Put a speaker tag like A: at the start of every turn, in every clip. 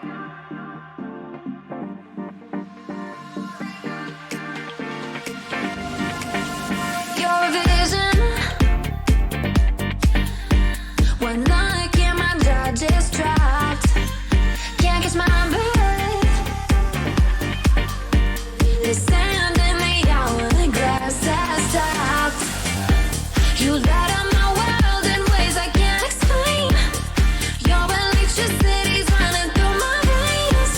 A: You're a vision. One look and my jaw just dropped. Can't catch my breath. The sand in the hourglass has stopped. You light up my world in ways I can't explain. Your electricity's running through my veins.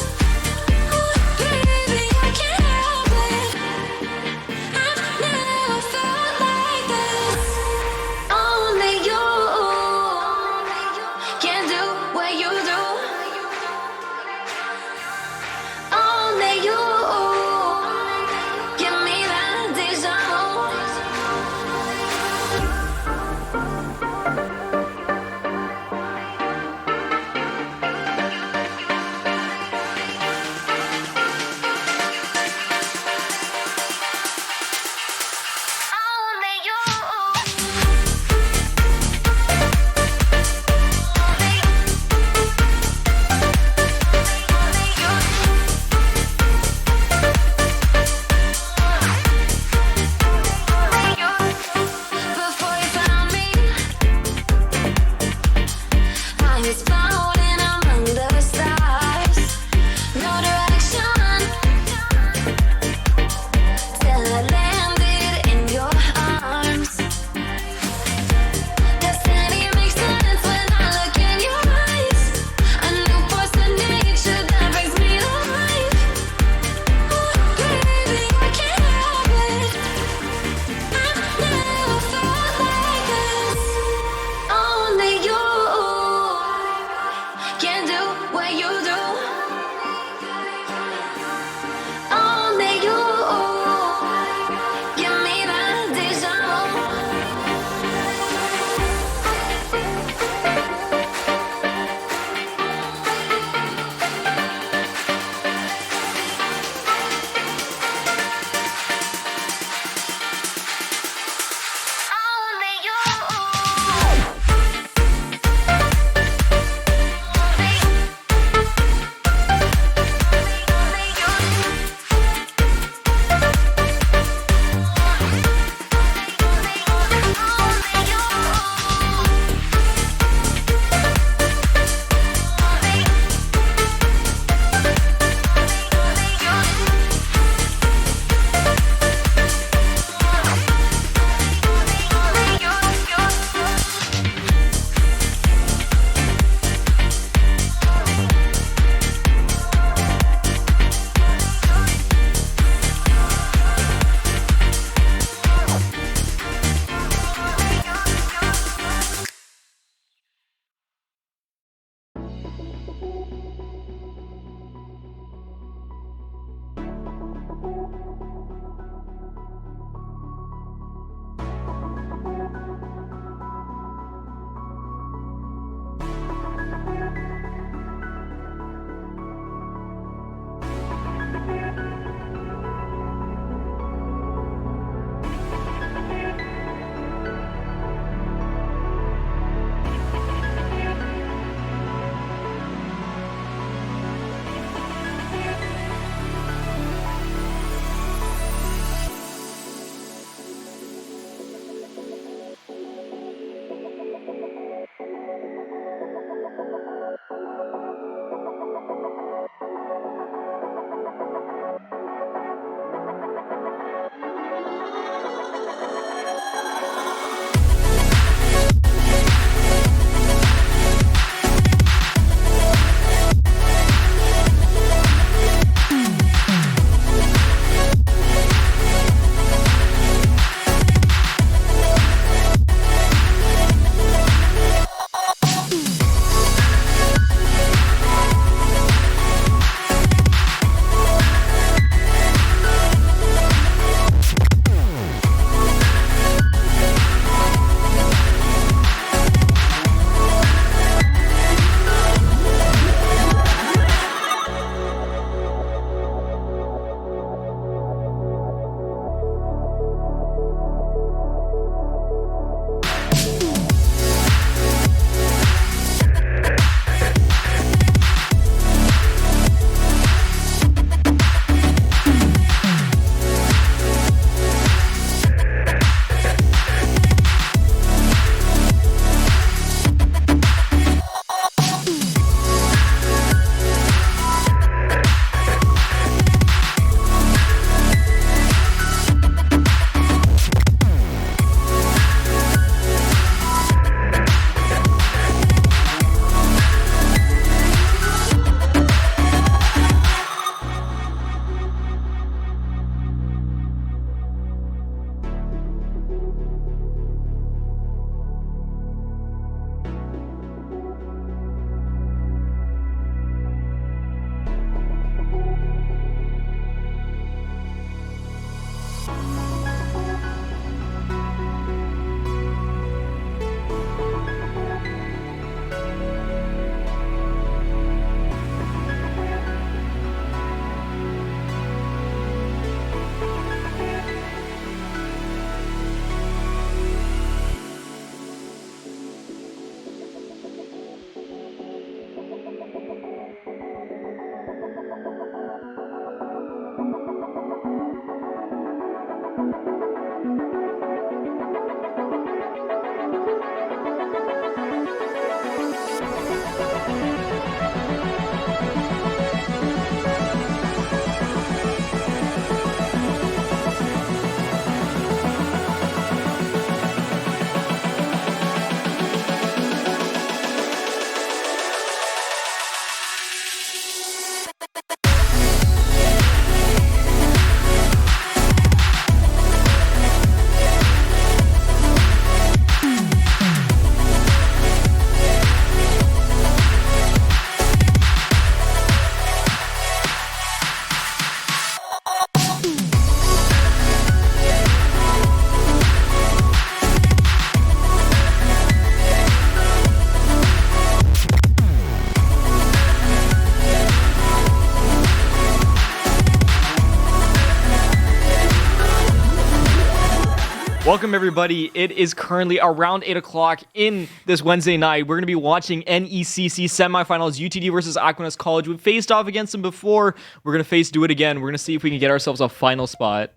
B: Welcome, everybody. It is currently around 8 o'clock in this Wednesday night. We're going to be watching NECC semifinals, UTD versus Aquinas College. We've faced off against them before. We're going to do it again. We're going to see if we can get ourselves a final spot.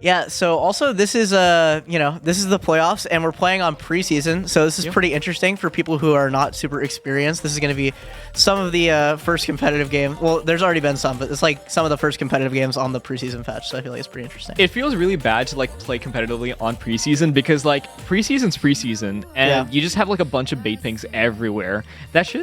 C: Yeah, so also this is this is the playoffs, and we're playing on preseason, so this is pretty interesting for people who are not super experienced. This is going to be some of the first competitive game. Well, there's already been some, but it's like some of the first competitive games on the preseason patch, so I feel like it's pretty interesting.
B: It feels really bad to like play competitively on preseason because like preseason's preseason, and you just have like a bunch of bait pings everywhere. That's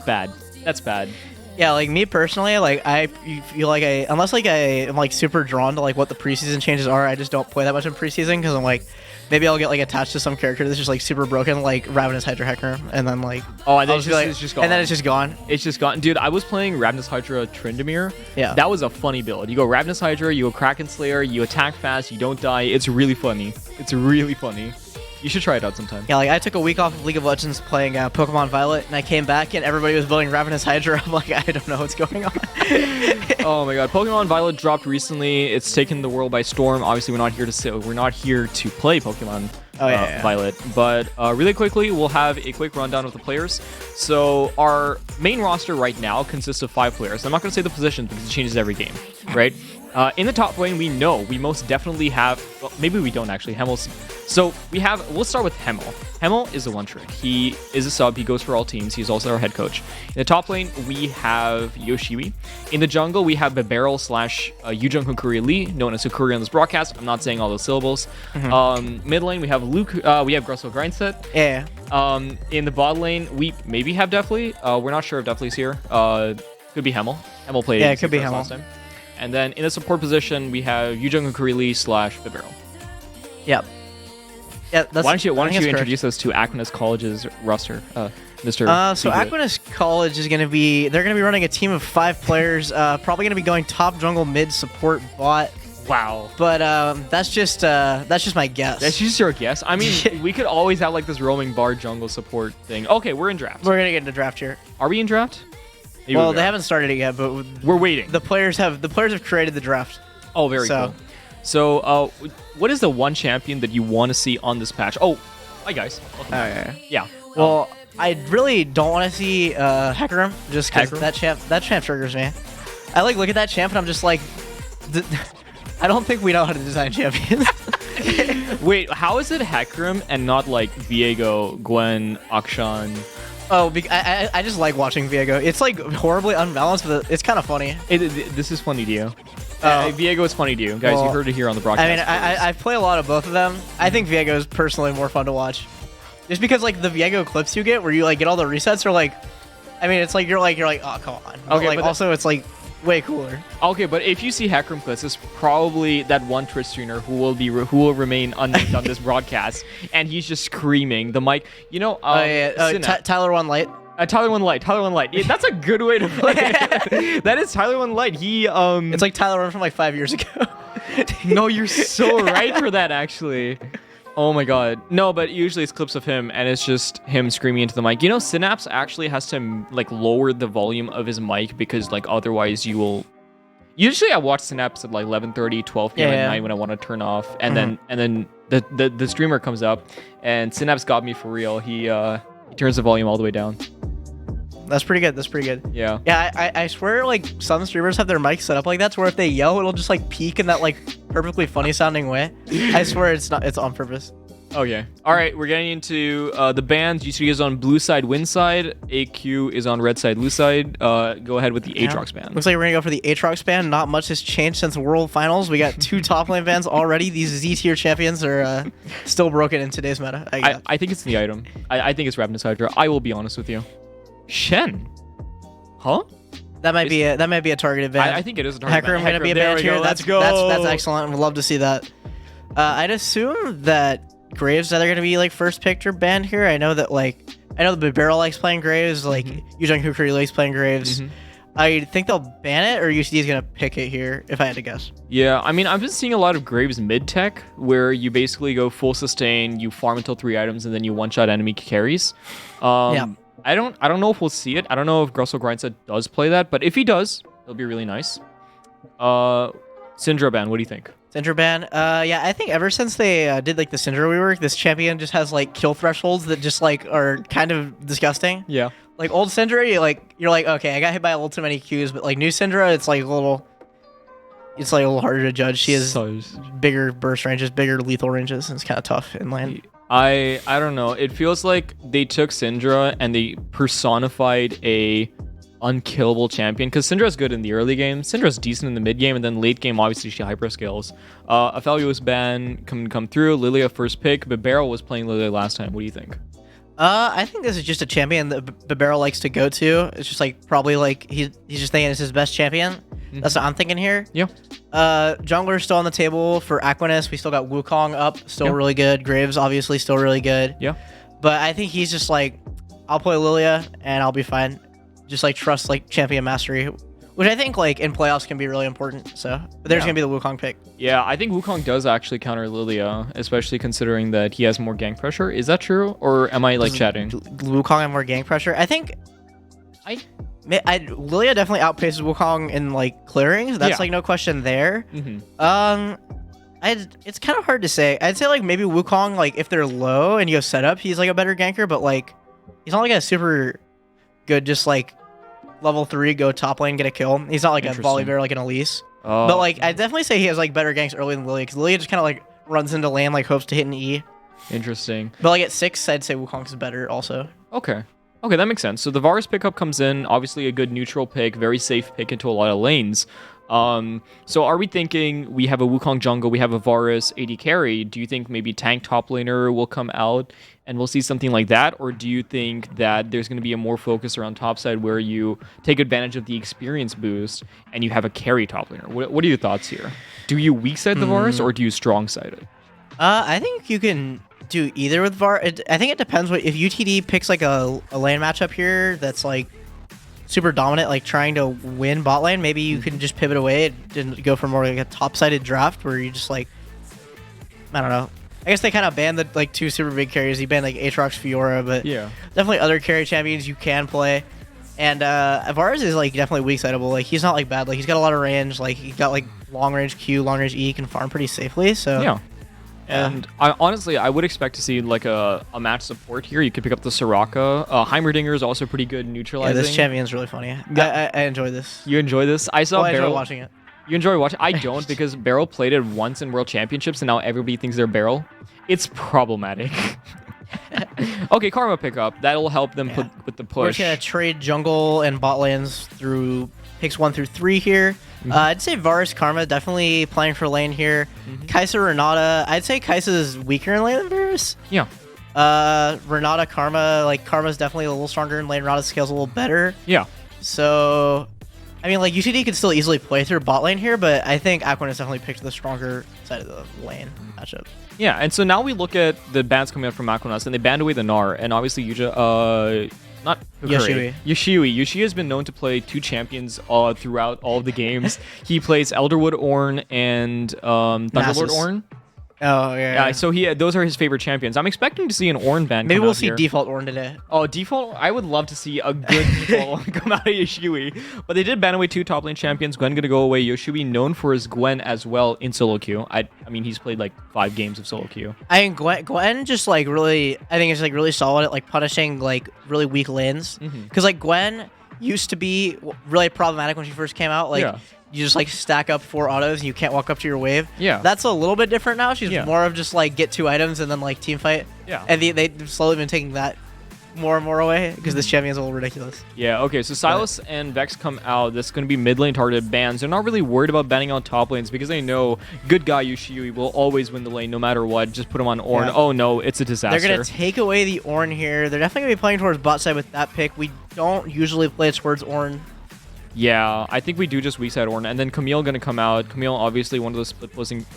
B: bad. That's bad.
C: Yeah, like me personally, like I feel like unless like I am like super drawn to like what the preseason changes are, I just don't play that much in preseason because I'm like, maybe I'll get like attached to some character that's just like super broken, like Ravenous Hydra Hecarim, and then like
B: and then it's just gone.
C: And then it's just gone.
B: It's just gone, dude. I was playing Ravenous Hydra Tryndamere.
C: Yeah,
B: that was a funny build. You go Ravenous Hydra, you go Kraken Slayer, you attack fast, you don't die. It's really funny. It's really funny. You should try it out sometime.
C: Yeah, like I took a week off of League of Legends playing Pokemon Violet, and I came back and everybody was building Ravenous Hydra. I'm like, I don't know what's going on.
B: Oh my god, Pokemon Violet dropped recently. It's taken the world by storm. Obviously, we're not here to play Pokemon Violet. But really quickly, we'll have a quick rundown of the players. So our main roster right now consists of 5 players. I'm not going to say the positions because it changes every game, right? In the top lane, we most definitely have... Well, maybe we don't actually. So we'll start with Hemel. Hemel is a one-trick. He is a sub. He goes for all teams. He's also our head coach. In the top lane, we have Yoshiwi. In the jungle, we have Bebarrel / Yujong Hukuri Lee, known as Hukuri on this broadcast. I'm not saying all those syllables. Mid lane, we have Luke. We have Grussel Grindset.
C: Yeah.
B: In the bot lane, we maybe have Deathly. We're not sure if Deathly's here. Could be Hemel. Hemel played.
C: Yeah, it could be Hemel.
B: Last time. And then in the support position, we have Yujong Hukuri Lee / Bebarrel.
C: Yep. Yeah,
B: why don't you introduce us to Aquinas College's roster, Mr.
C: So Aquinas College is going to be running a team of 5 players, probably going to be going top jungle, mid, support, bot.
B: Wow.
C: But that's just my guess.
B: That's just your guess. I mean, we could always have like this roaming bar jungle support thing. Okay, we're in draft.
C: We're going to get into draft here.
B: Are we in draft?
C: Maybe well, they haven't started it yet, but
B: we're waiting.
C: The players have created the draft.
B: Oh, very cool. So, what is the one champion that you want to see on this patch? Oh, hi guys. Yeah.
C: Well, I really don't want to see Hecarim, just because that champ triggers me. I like look at that champ and I'm just like, I don't think we know how to design champions.
B: Wait, how is it Hecarim and not like Viego, Gwen, Akshan?
C: Oh, I just like watching Viego. It's like horribly unbalanced, but it's kind of funny.
B: This is funny to you. Viego is funny to you. Guys, you heard it here on the broadcast.
C: I mean, I play a lot of both of them. I think Viego is personally more fun to watch. Just because like the Viego clips you get where you like get all the resets are like, I mean, it's like you're like, oh, come on. But, okay, like, but also it's like way cooler.
B: Okay, but if you see Hecarim clips, it's probably that one Twitch streamer who will remain unnamed on this broadcast, and he's just screaming the mic. You know,
C: Tyler One Light.
B: Tyler One Light. Yeah, that's a good way to play it. That is Tyler One Light.
C: It's like Tyler One from like 5 years ago.
B: No, you're so right for that, actually. Oh my god. No, but usually it's clips of him, and it's just him screaming into the mic. You know, Synapse actually has to like lower the volume of his mic because like otherwise you will... Usually I watch Synapse at like 11:30, 12 p.m. at night when I want to turn off, and then the streamer comes up, and Synapse got me for real. He turns the volume all the way down.
C: That's pretty good.
B: Yeah.
C: Yeah, I swear like some streamers have their mics set up like that to where if they yell, it'll just like peak in that like perfectly funny sounding way. I swear it's on purpose.
B: Okay. All right, we're getting into the bans. UCD is on blue side, win side. AQ is on red side, lose side. Go ahead with the Aatrox ban.
C: Looks like we're gonna go for the Aatrox ban. Not much has changed since World Finals. We got 2 top lane bans already. These Z tier champions are still broken in today's meta.
B: I think it's the item. I think it's Ravenous Hydra. I will be honest with you. Shen. Huh?
C: That might be a targeted ban.
B: I think it is a targeted ban.
C: Hecarim gonna be a ban here.
B: Let's go.
C: That's excellent. We'd love to see that. I'd assume that Graves is either gonna be like first picked or banned here. I know the Bebarrel likes playing Graves. Like Yujong Hukuri likes playing Graves. I think they'll ban it, or UCD is gonna pick it here. If I had to guess.
B: Yeah, I mean, I've been seeing a lot of Graves mid tech where you basically go full sustain, you farm until 3 items, and then you one shot enemy carries. Yeah. I don't know if we'll see it. I don't know if Grussel Grindset does play that, but if he does, it'll be really nice. Syndra ban, what do you think?
C: Syndra ban. Yeah, I think ever since they did like the Syndra rework, this champion just has like kill thresholds that just like are kind of disgusting.
B: Yeah.
C: Like old Syndra, you're like okay, I got hit by a little too many Qs, but like new Syndra, it's like a little harder to judge. She has bigger burst ranges, bigger lethal ranges, and it's kind of tough in lane.
B: I don't know. It feels like they took Syndra and they personified a unkillable champion, because Syndra's good in the early game, Syndra's decent in the mid game, and then late game obviously she hyperscales. Aphelios ban come through, Lilia first pick, but Beryl was playing Lilia last time. What do you think?
C: I think this is just a champion that Beryl likes to go to. It's just like probably like he's just thinking it's his best champion. That's what I'm thinking here.
B: Yeah.
C: Jungler's still on the table for Aquinas. We still got Wukong up, still really good. Graves obviously still really good.
B: Yeah.
C: But I think he's just like, I'll play Lilia and I'll be fine. Just like trust like champion mastery, which I think like in playoffs can be really important. So, but there's gonna be the Wukong pick.
B: Yeah, I think Wukong does actually counter Lilia, especially considering that he has more gank pressure. Is that true, or am I like chatting?
C: Wukong have more gank pressure. I think Lilia definitely outpaces Wukong in like clearings. That's like no question there. It's kind of hard to say. I'd say like maybe Wukong, like if they're low and you have setup, he's like a better ganker, but like he's not like a super good just like level 3 go top lane get a kill. He's not like a Volibear like an Elise. But like I definitely say he has like better ganks early than Lilia, because Lilia just kind of like runs into lane, like hopes to hit an E.
B: Interesting.
C: But like at 6, I'd say Wukong's better also.
B: Okay, that makes sense. So the Varus pickup comes in, obviously a good neutral pick, very safe pick into a lot of lanes. So are we thinking we have a Wukong jungle, we have a Varus AD carry? Do you think maybe tank top laner will come out and we'll see something like that? Or do you think that there's going to be a more focus around top side where you take advantage of the experience boost and you have a carry top laner? What are your thoughts here? Do you weak side the Varus or do you strong side it?
C: I think you can do either with Varus. I think it depends. If UTD picks like a lane matchup here that's like super dominant, like trying to win bot lane, maybe you can just pivot away and go for more like a top-sided draft where you just like, I don't know. I guess they kind of banned the like 2 super big carries. He banned like Aatrox, Fiora, but
B: yeah,
C: definitely other carry champions you can play. And Varus is like definitely weak-sideable. Like he's not like bad. Like he's got a lot of range. Like he got like long range Q, long range E, can farm pretty safely. So
B: yeah. And honestly, I would expect to see like a match support here. You could pick up the Soraka. Heimerdinger is also pretty good neutralizing.
C: Yeah, this champion's really funny. I enjoy this.
B: You enjoy this? I saw Beryl.
C: I enjoy watching it.
B: You enjoy watching? I don't, because Beryl played it once in World Championships, and now everybody thinks they're Beryl. It's problematic. Okay, Karma pickup. That'll help them put with the push.
C: We're gonna trade jungle and bot lanes through picks 1 through 3 here. I'd say Varus Karma definitely playing for lane here. Kai'Sa Renata. I'd say Kai'Sa is weaker in lane than Varus.
B: Yeah.
C: Renata Karma. Like Karma's definitely a little stronger in lane. Renata scales a little better.
B: Yeah.
C: So, I mean, like UTD could still easily play through bot lane here, but I think Aquinas definitely picked the stronger side of the lane matchup.
B: Yeah, and so now we look at the bans coming out from Aquinas, and they banned away the Gnar, and obviously not Hikari. Yoshiwi has been known to play 2 champions throughout all of the games. He plays Elderwood Ornn and Thunderlord Ornn.
C: Oh yeah.
B: So those are his favorite champions. I'm expecting to see an Ornn ban.
C: Maybe we'll see default Ornn today.
B: Oh, default! I would love to see a good default come out of Yoshiwi. But they did ban away 2 top lane champions. Gwen gonna go away. Yoshiwi known for his Gwen as well in solo queue. I mean, he's played like 5 games of solo queue.
C: I mean, Gwen just like really, I think it's like really solid at like punishing like really weak lanes. Because like Gwen used to be really problematic when she first came out. Like. Yeah. You just like stack up 4 autos and you can't walk up to your wave.
B: Yeah.
C: That's a little bit different now. She's more of just like get 2 items and then like team fight.
B: Yeah.
C: And they've slowly been taking that more and more away because this champion's a little ridiculous.
B: Yeah, okay, so Sylas and Vex come out. That's going to be mid lane targeted bans. They're not really worried about banning on top lanes because they know good guy Yoshiwi will always win the lane no matter what. Just put him on Ornn. Yeah. Oh no, it's a disaster.
C: They're going to take away the Ornn here. They're definitely going to be playing towards bot side with that pick. We don't usually play towards Ornn.
B: Yeah, I think we do just weak side Ornn, and then Camille gonna come out. Camille, obviously one of those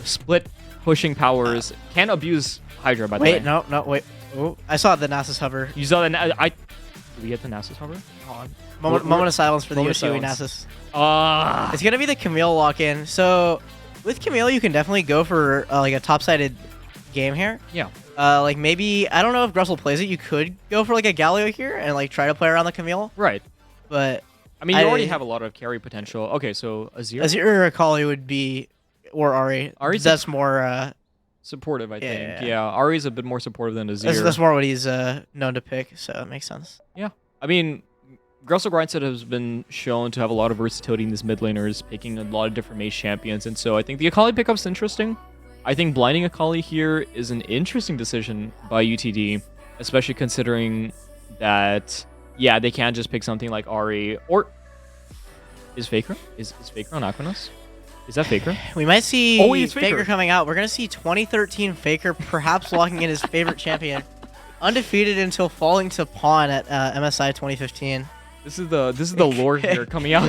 B: split pushing powers. Can abuse Hydra, by the way.
C: Wait. Oh, I saw the Nasus hover.
B: You saw the did we get the Nasus hover?
C: Hold on. Moment of silence for the Yoshiwi Nasus. It's gonna be the Camille lock-in. So with Camille, you can definitely go for like a top-sided game here.
B: Yeah.
C: Like maybe I don't know if Grussel plays it. You could go for like a Galio here and like try to play around the Camille.
B: Right.
C: But
B: I mean, you already have a lot of carry potential. Okay, so Azir?
C: Azir or Akali would be or Ari.
B: Ari's
C: that's more
B: supportive, I think.
C: yeah.
B: Yeah, Ari's a bit more supportive than Azir.
C: That's more what he's known to pick, so it makes sense.
B: Yeah, I mean, Gressel Grindset has been shown to have a lot of versatility in these mid laners, picking a lot of different mage champions, and so I think the Akali pickup's interesting. I think blinding Akali here is an interesting decision by UTD, especially considering that, yeah, they can't just pick something like Ari, or is Faker? Is Faker on Aquinas? Is that Faker?
C: We might see
B: it's
C: Faker coming out. We're going to see 2013 Faker perhaps locking in his favorite champion. Undefeated until falling to pawn at MSI 2015.
B: This is the lore here coming out.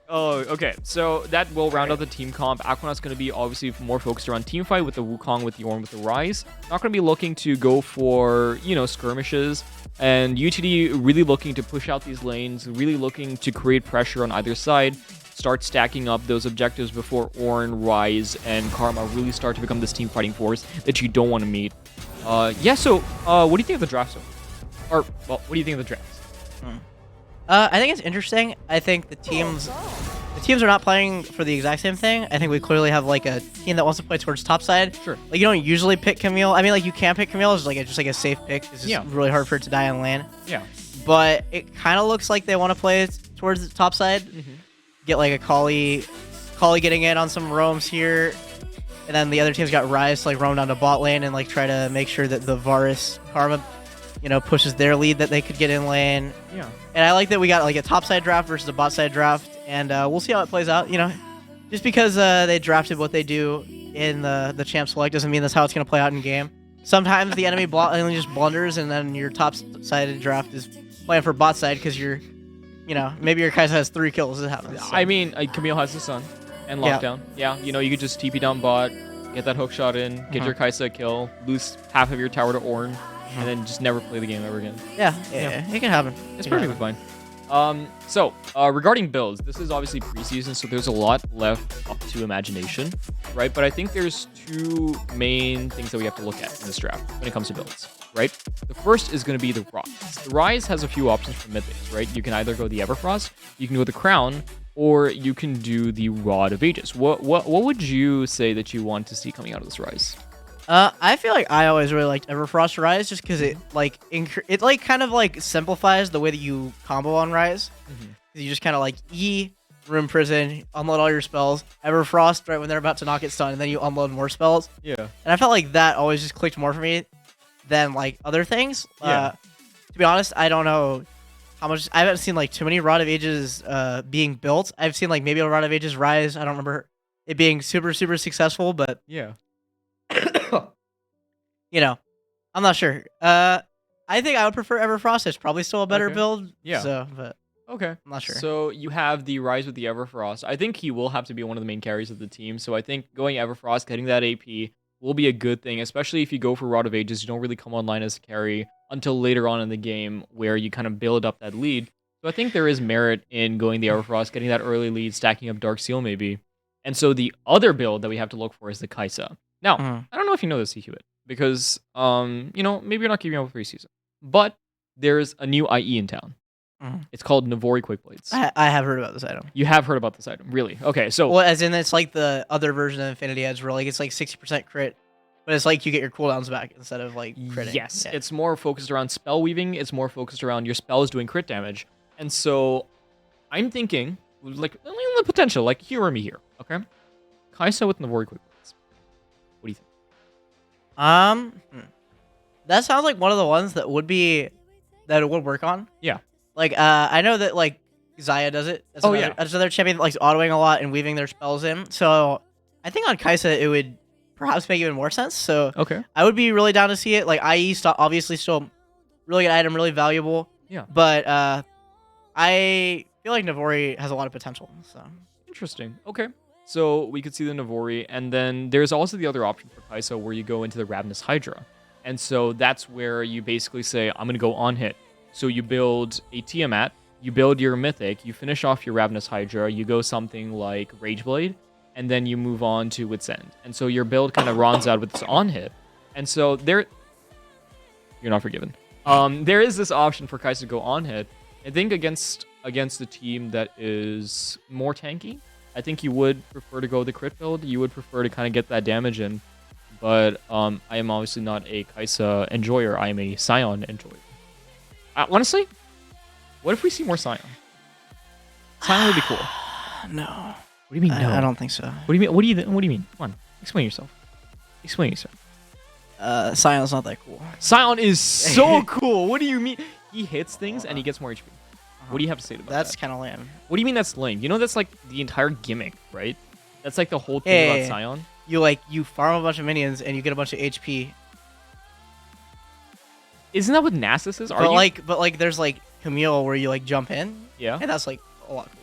B: Oh, okay. So that will round out the team comp. Aquanaut's going to be obviously more focused around team fight with the Wukong, with the Ornn, with the Ryze. Not going to be looking to go for, skirmishes. And UTD really looking to push out these lanes, really looking to create pressure on either side, start stacking up those objectives before Ornn, Ryze, and Karma really start to become this team fighting force that you don't want to meet. Yeah, so what do you think of the draft, Or, well, what do you think of the draft?
C: I think it's interesting. I think the teams are not playing for the exact same thing. I think we clearly have like a team that wants to play towards top side.
B: Sure.
C: Like you don't usually pick Camille. I mean, like you can pick Camille. It's like just like a safe pick. It's just really hard for it to die on lane.
B: Yeah.
C: But it kind of looks like they want to play towards the top side. Get like a Kali getting in on some roams here, and then the other team's got Ryze to like roam down to bot lane and like try to make sure that the Varus Karma, pushes their lead that they could get in lane.
B: Yeah.
C: And I like that we got like a top side draft versus a bot side draft, and we'll see how it plays out. Just because they drafted what they do in the champ select doesn't mean that's how it's gonna play out in game. Sometimes the enemy bot lane just blunders, and then your top sided draft is playing for bot side because you're, maybe your Kai'Sa has 3 kills. It happens. So.
B: I mean, Camille has the sun and lockdown. Yeah. You could just TP down bot, get that hook shot in, get your Kai'Sa a kill, lose half of your tower to Ornn, and then just never play the game ever again.
C: Yeah, it can happen.
B: It's perfectly fine. So regarding builds, this is obviously preseason, so there's a lot left up to imagination, right? But I think there's 2 main things that we have to look at in this draft when it comes to builds, right? The first is going to be the Ryze. The Ryze has a few options for mid lanes, right? You can either go the Everfrost, you can go the Crown, or you can do the Rod of Ages. What would you say that you want to see coming out of this Ryze?
C: I feel like I always really liked Everfrost Ryze just because it kind of simplifies the way that you combo on Ryze. You just kind of E, Room Prison, unload all your spells, Everfrost right when they're about to knock it stun, and then you unload more spells. Yeah. And I felt like that always just clicked more for me than other things. To be honest, I don't know how much. I haven't seen too many Rod of Ages being built. I've seen maybe a Rod of Ages Ryze. I don't remember it being super successful, but
B: yeah.
C: I'm not sure. I think I would prefer Everfrost. It's probably still a better build.
B: Yeah.
C: So, but
B: okay,
C: I'm not sure.
B: So you have the Ryze with the Everfrost. I think he will have to be one of the main carries of the team. So I think going Everfrost, getting that AP will be a good thing, especially if you go for Rod of Ages. You don't really come online as a carry until later on in the game where you kind of build up that lead. So I think there is merit in going the Everfrost, getting that early lead, stacking up Dark Seal maybe. And so the other build that we have to look for is the Kai'Sa. Now, I don't know if you know this, Hewitt, because, maybe you're not keeping up with preseason, but there's a new IE in town. It's called Navori Quick Blades.
C: I have heard about this item.
B: You have heard about this item, really? Okay, so...
C: Well, as in it's the other version of Infinity Edge where it's 60% crit, but it's you get your cooldowns back instead of critting.
B: Yes, it's more focused around spell weaving. It's more focused around your spells doing crit damage. And so I'm thinking, the potential, humor me here, okay? Kai'Sa with Navori Quick Blades. What do you think?
C: That sounds like one of the ones that would work on.
B: Yeah.
C: I know that Xayah does it. That's another champion that likes autoing a lot and weaving their spells in. So I think on Kai'Sa it would perhaps make even more sense. So
B: okay,
C: I would be really down to see it. IE obviously still really good item, really valuable.
B: Yeah.
C: But I feel like Navori has a lot of potential. So
B: interesting. Okay. So we could see the Navori, and then there's also the other option for Kai'Sa where you go into the Ravenous Hydra. And so that's where you basically say, I'm going to go on hit. So you build a Tiamat, you build your Mythic, you finish off your Ravenous Hydra, you go something like Rageblade, and then you move on to Wit's End. And so your build kind of runs out with this on hit. And so you're not forgiven. There is this option for Kai'Sa to go on hit. I think against a team that is more tanky, I think you would prefer to go the crit build. You would prefer to kind of get that damage in. But I am obviously not a Kai'Sa enjoyer. I am a Sion enjoyer. Honestly, what if we see more Sion? Sion would be cool.
C: No.
B: What do you mean no?
C: I don't think so.
B: What do you mean? What do you mean? Come on, explain yourself. Explain yourself.
C: Sion's not that cool.
B: Sion is so cool. What do you mean? He hits things and he gets more HP. What do you have to say about that?
C: That's kind of lame.
B: What do you mean that's lame? You know that's like the entire gimmick, right? That's like the whole thing about Sion.
C: You farm a bunch of minions and you get a bunch of HP.
B: Isn't that what Nasus is?
C: But like there's like Camille where you like jump in.
B: Yeah.
C: And that's like a lot cooler.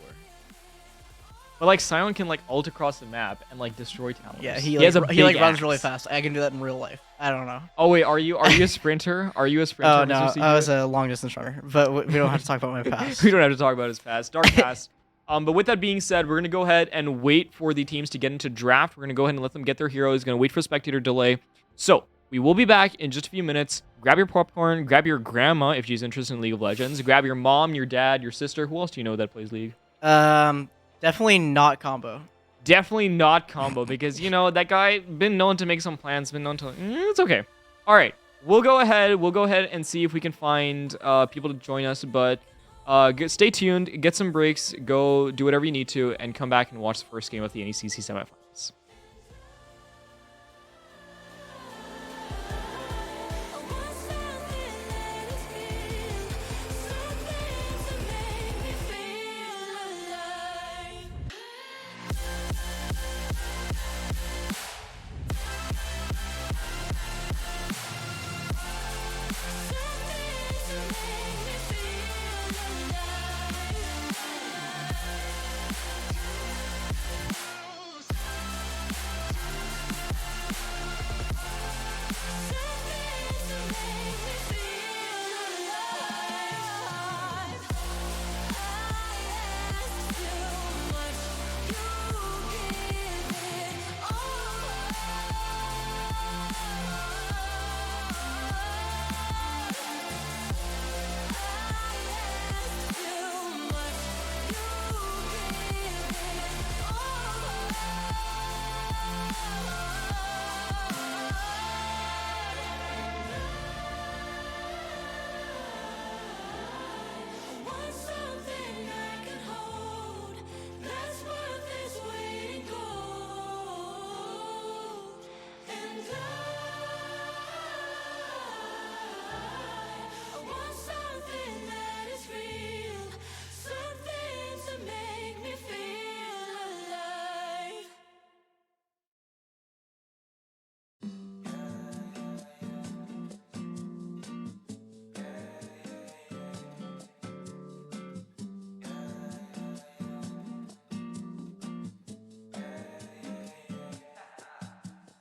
B: But like Sion can like ult across the map and like destroy towers.
C: Yeah,
B: he
C: runs really fast. I can do that in real life. I don't know.
B: Oh wait, are you a sprinter? Are you a sprinter?
C: Oh no, I was a long distance runner. But we don't have to talk about my past.
B: We don't have to talk about his past. Dark past. But with that being said, we're gonna go ahead and wait for the teams to get into draft. We're gonna go ahead and let them get their heroes. Gonna wait for spectator delay. So we will be back in just a few minutes. Grab your popcorn. Grab your grandma if she's interested in League of Legends. Grab your mom, your dad, your sister. Who else do you know that plays League?
C: Definitely not combo.
B: Definitely not combo because, you know, that guy been known to make some plans, been known to... it's okay. All right. We'll go ahead and see if we can find people to join us, but stay tuned, get some breaks, go do whatever you need to, and come back and watch the first game of the NECC semifinals.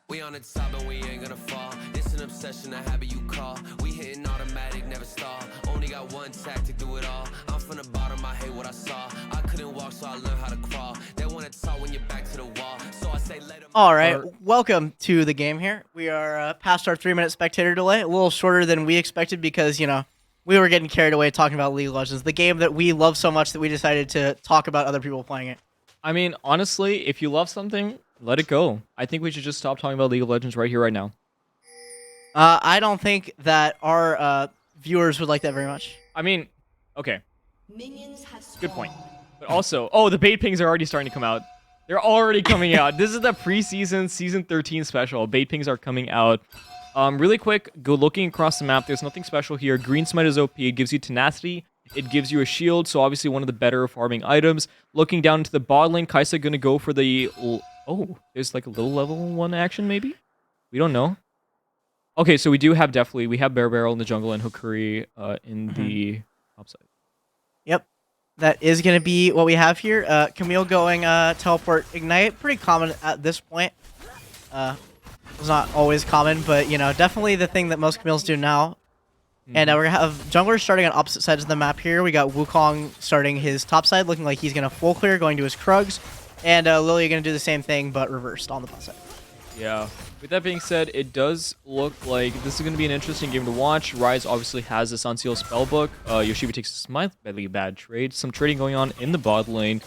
D: We on the top and we ain't gonna fall. It's an obsession, a habit you call. We hitting automatic, never stall. Only got one tactic, do it all. I'm from the bottom, I hate what I saw. I couldn't walk, so I learned how to crawl. They wanna talk when you're back to the wall. So I say let them...
C: All right, welcome to the game here. We are past our 3-minute spectator delay. A little shorter than we expected because, you know, we were getting carried away talking about League of Legends, the game that we love so much that we decided to talk about other people playing it.
B: I mean, honestly, if you love something, let it go. I think we should just stop talking about League of Legends right here, right now.
C: I don't think that our viewers would like that very much.
B: I mean, okay. Good point. But also, oh, the bait pings are already starting to come out. They're already coming out. This is the preseason Season 13 special. Bait pings are coming out. Really quick, go looking across the map. There's nothing special here. Green Smite is OP. It gives you tenacity. It gives you a shield, so obviously one of the better farming items. Looking down into the bot lane, Kai'Sa going to go for the... Oh, there's like a little level 1 action, maybe? We don't know. Okay, so we do have we have Bear Barrel in the jungle and Hukuri in the top side.
C: Yep. That is going to be what we have here. Camille going teleport ignite. Pretty common at this point. It's not always common, but, you know, definitely the thing that most Camille's do now. And we're going to have junglers starting on opposite sides of the map here. We got Wukong starting his top side, looking like he's going to full clear, going to his Krugs. And Lily going to do the same thing, but reversed on the bot side.
B: Yeah. With that being said, it does look like this is going to be an interesting game to watch. Ryze obviously has this Unseal Spellbook. Yoshiba takes a slightly bad trade. Some trading going on in the bot lane.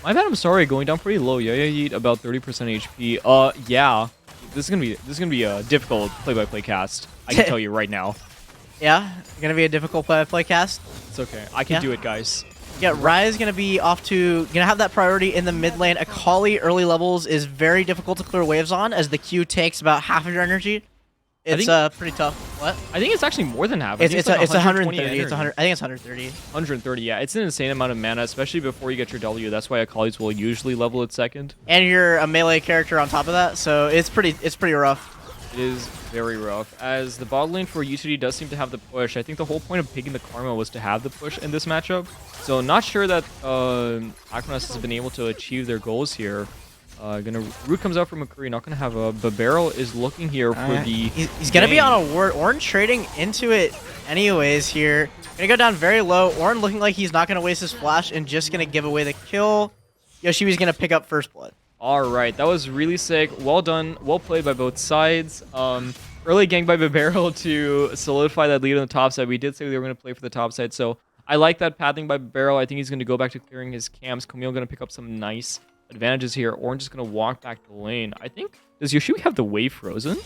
B: My bad, I'm sorry, going down pretty low. Yeah, Yeet about 30% HP. Yeah. This is gonna be a difficult play-by-play cast. I can tell you right now.
C: Yeah, gonna be a difficult play cast.
B: It's okay. I can do it, guys.
C: Yeah, Rise is gonna be off to have that priority in the mid lane. Akali early levels is very difficult to clear waves on, as the Q takes about half of your energy. It's pretty tough. What?
B: I think it's actually more than half.
C: It's
B: like
C: 130. It's 100. I think it's 130.
B: 130. Yeah, it's an insane amount of mana, especially before you get your W. That's why Akali's will usually level at second.
C: And you're a melee character on top of that, so it's pretty rough.
B: It is very rough, as the bot lane for UTD does seem to have the push. I think the whole point of picking the Karma was to have the push in this matchup. So not sure that Aquinas has been able to achieve their goals here. Root comes out from McCree, not gonna have a... But Barrel is looking here for the...
C: He's gonna be on a ward. Ornn trading into it anyways here. Gonna go down very low. Ornn looking like he's not gonna waste his flash and just gonna give away the kill. Yoshiwi's gonna pick up first blood.
B: All right, that was really sick. Well done. Well played by both sides. Early gank by Barrel to solidify that lead on the top side. We did say we were going to play for the top side, so I like that pathing by Barrel. I think he's going to go back to clearing his camps. Camille going to pick up some nice advantages here. Orange is going to walk back to lane. I think... Does Yoshiwi have the wave frozen?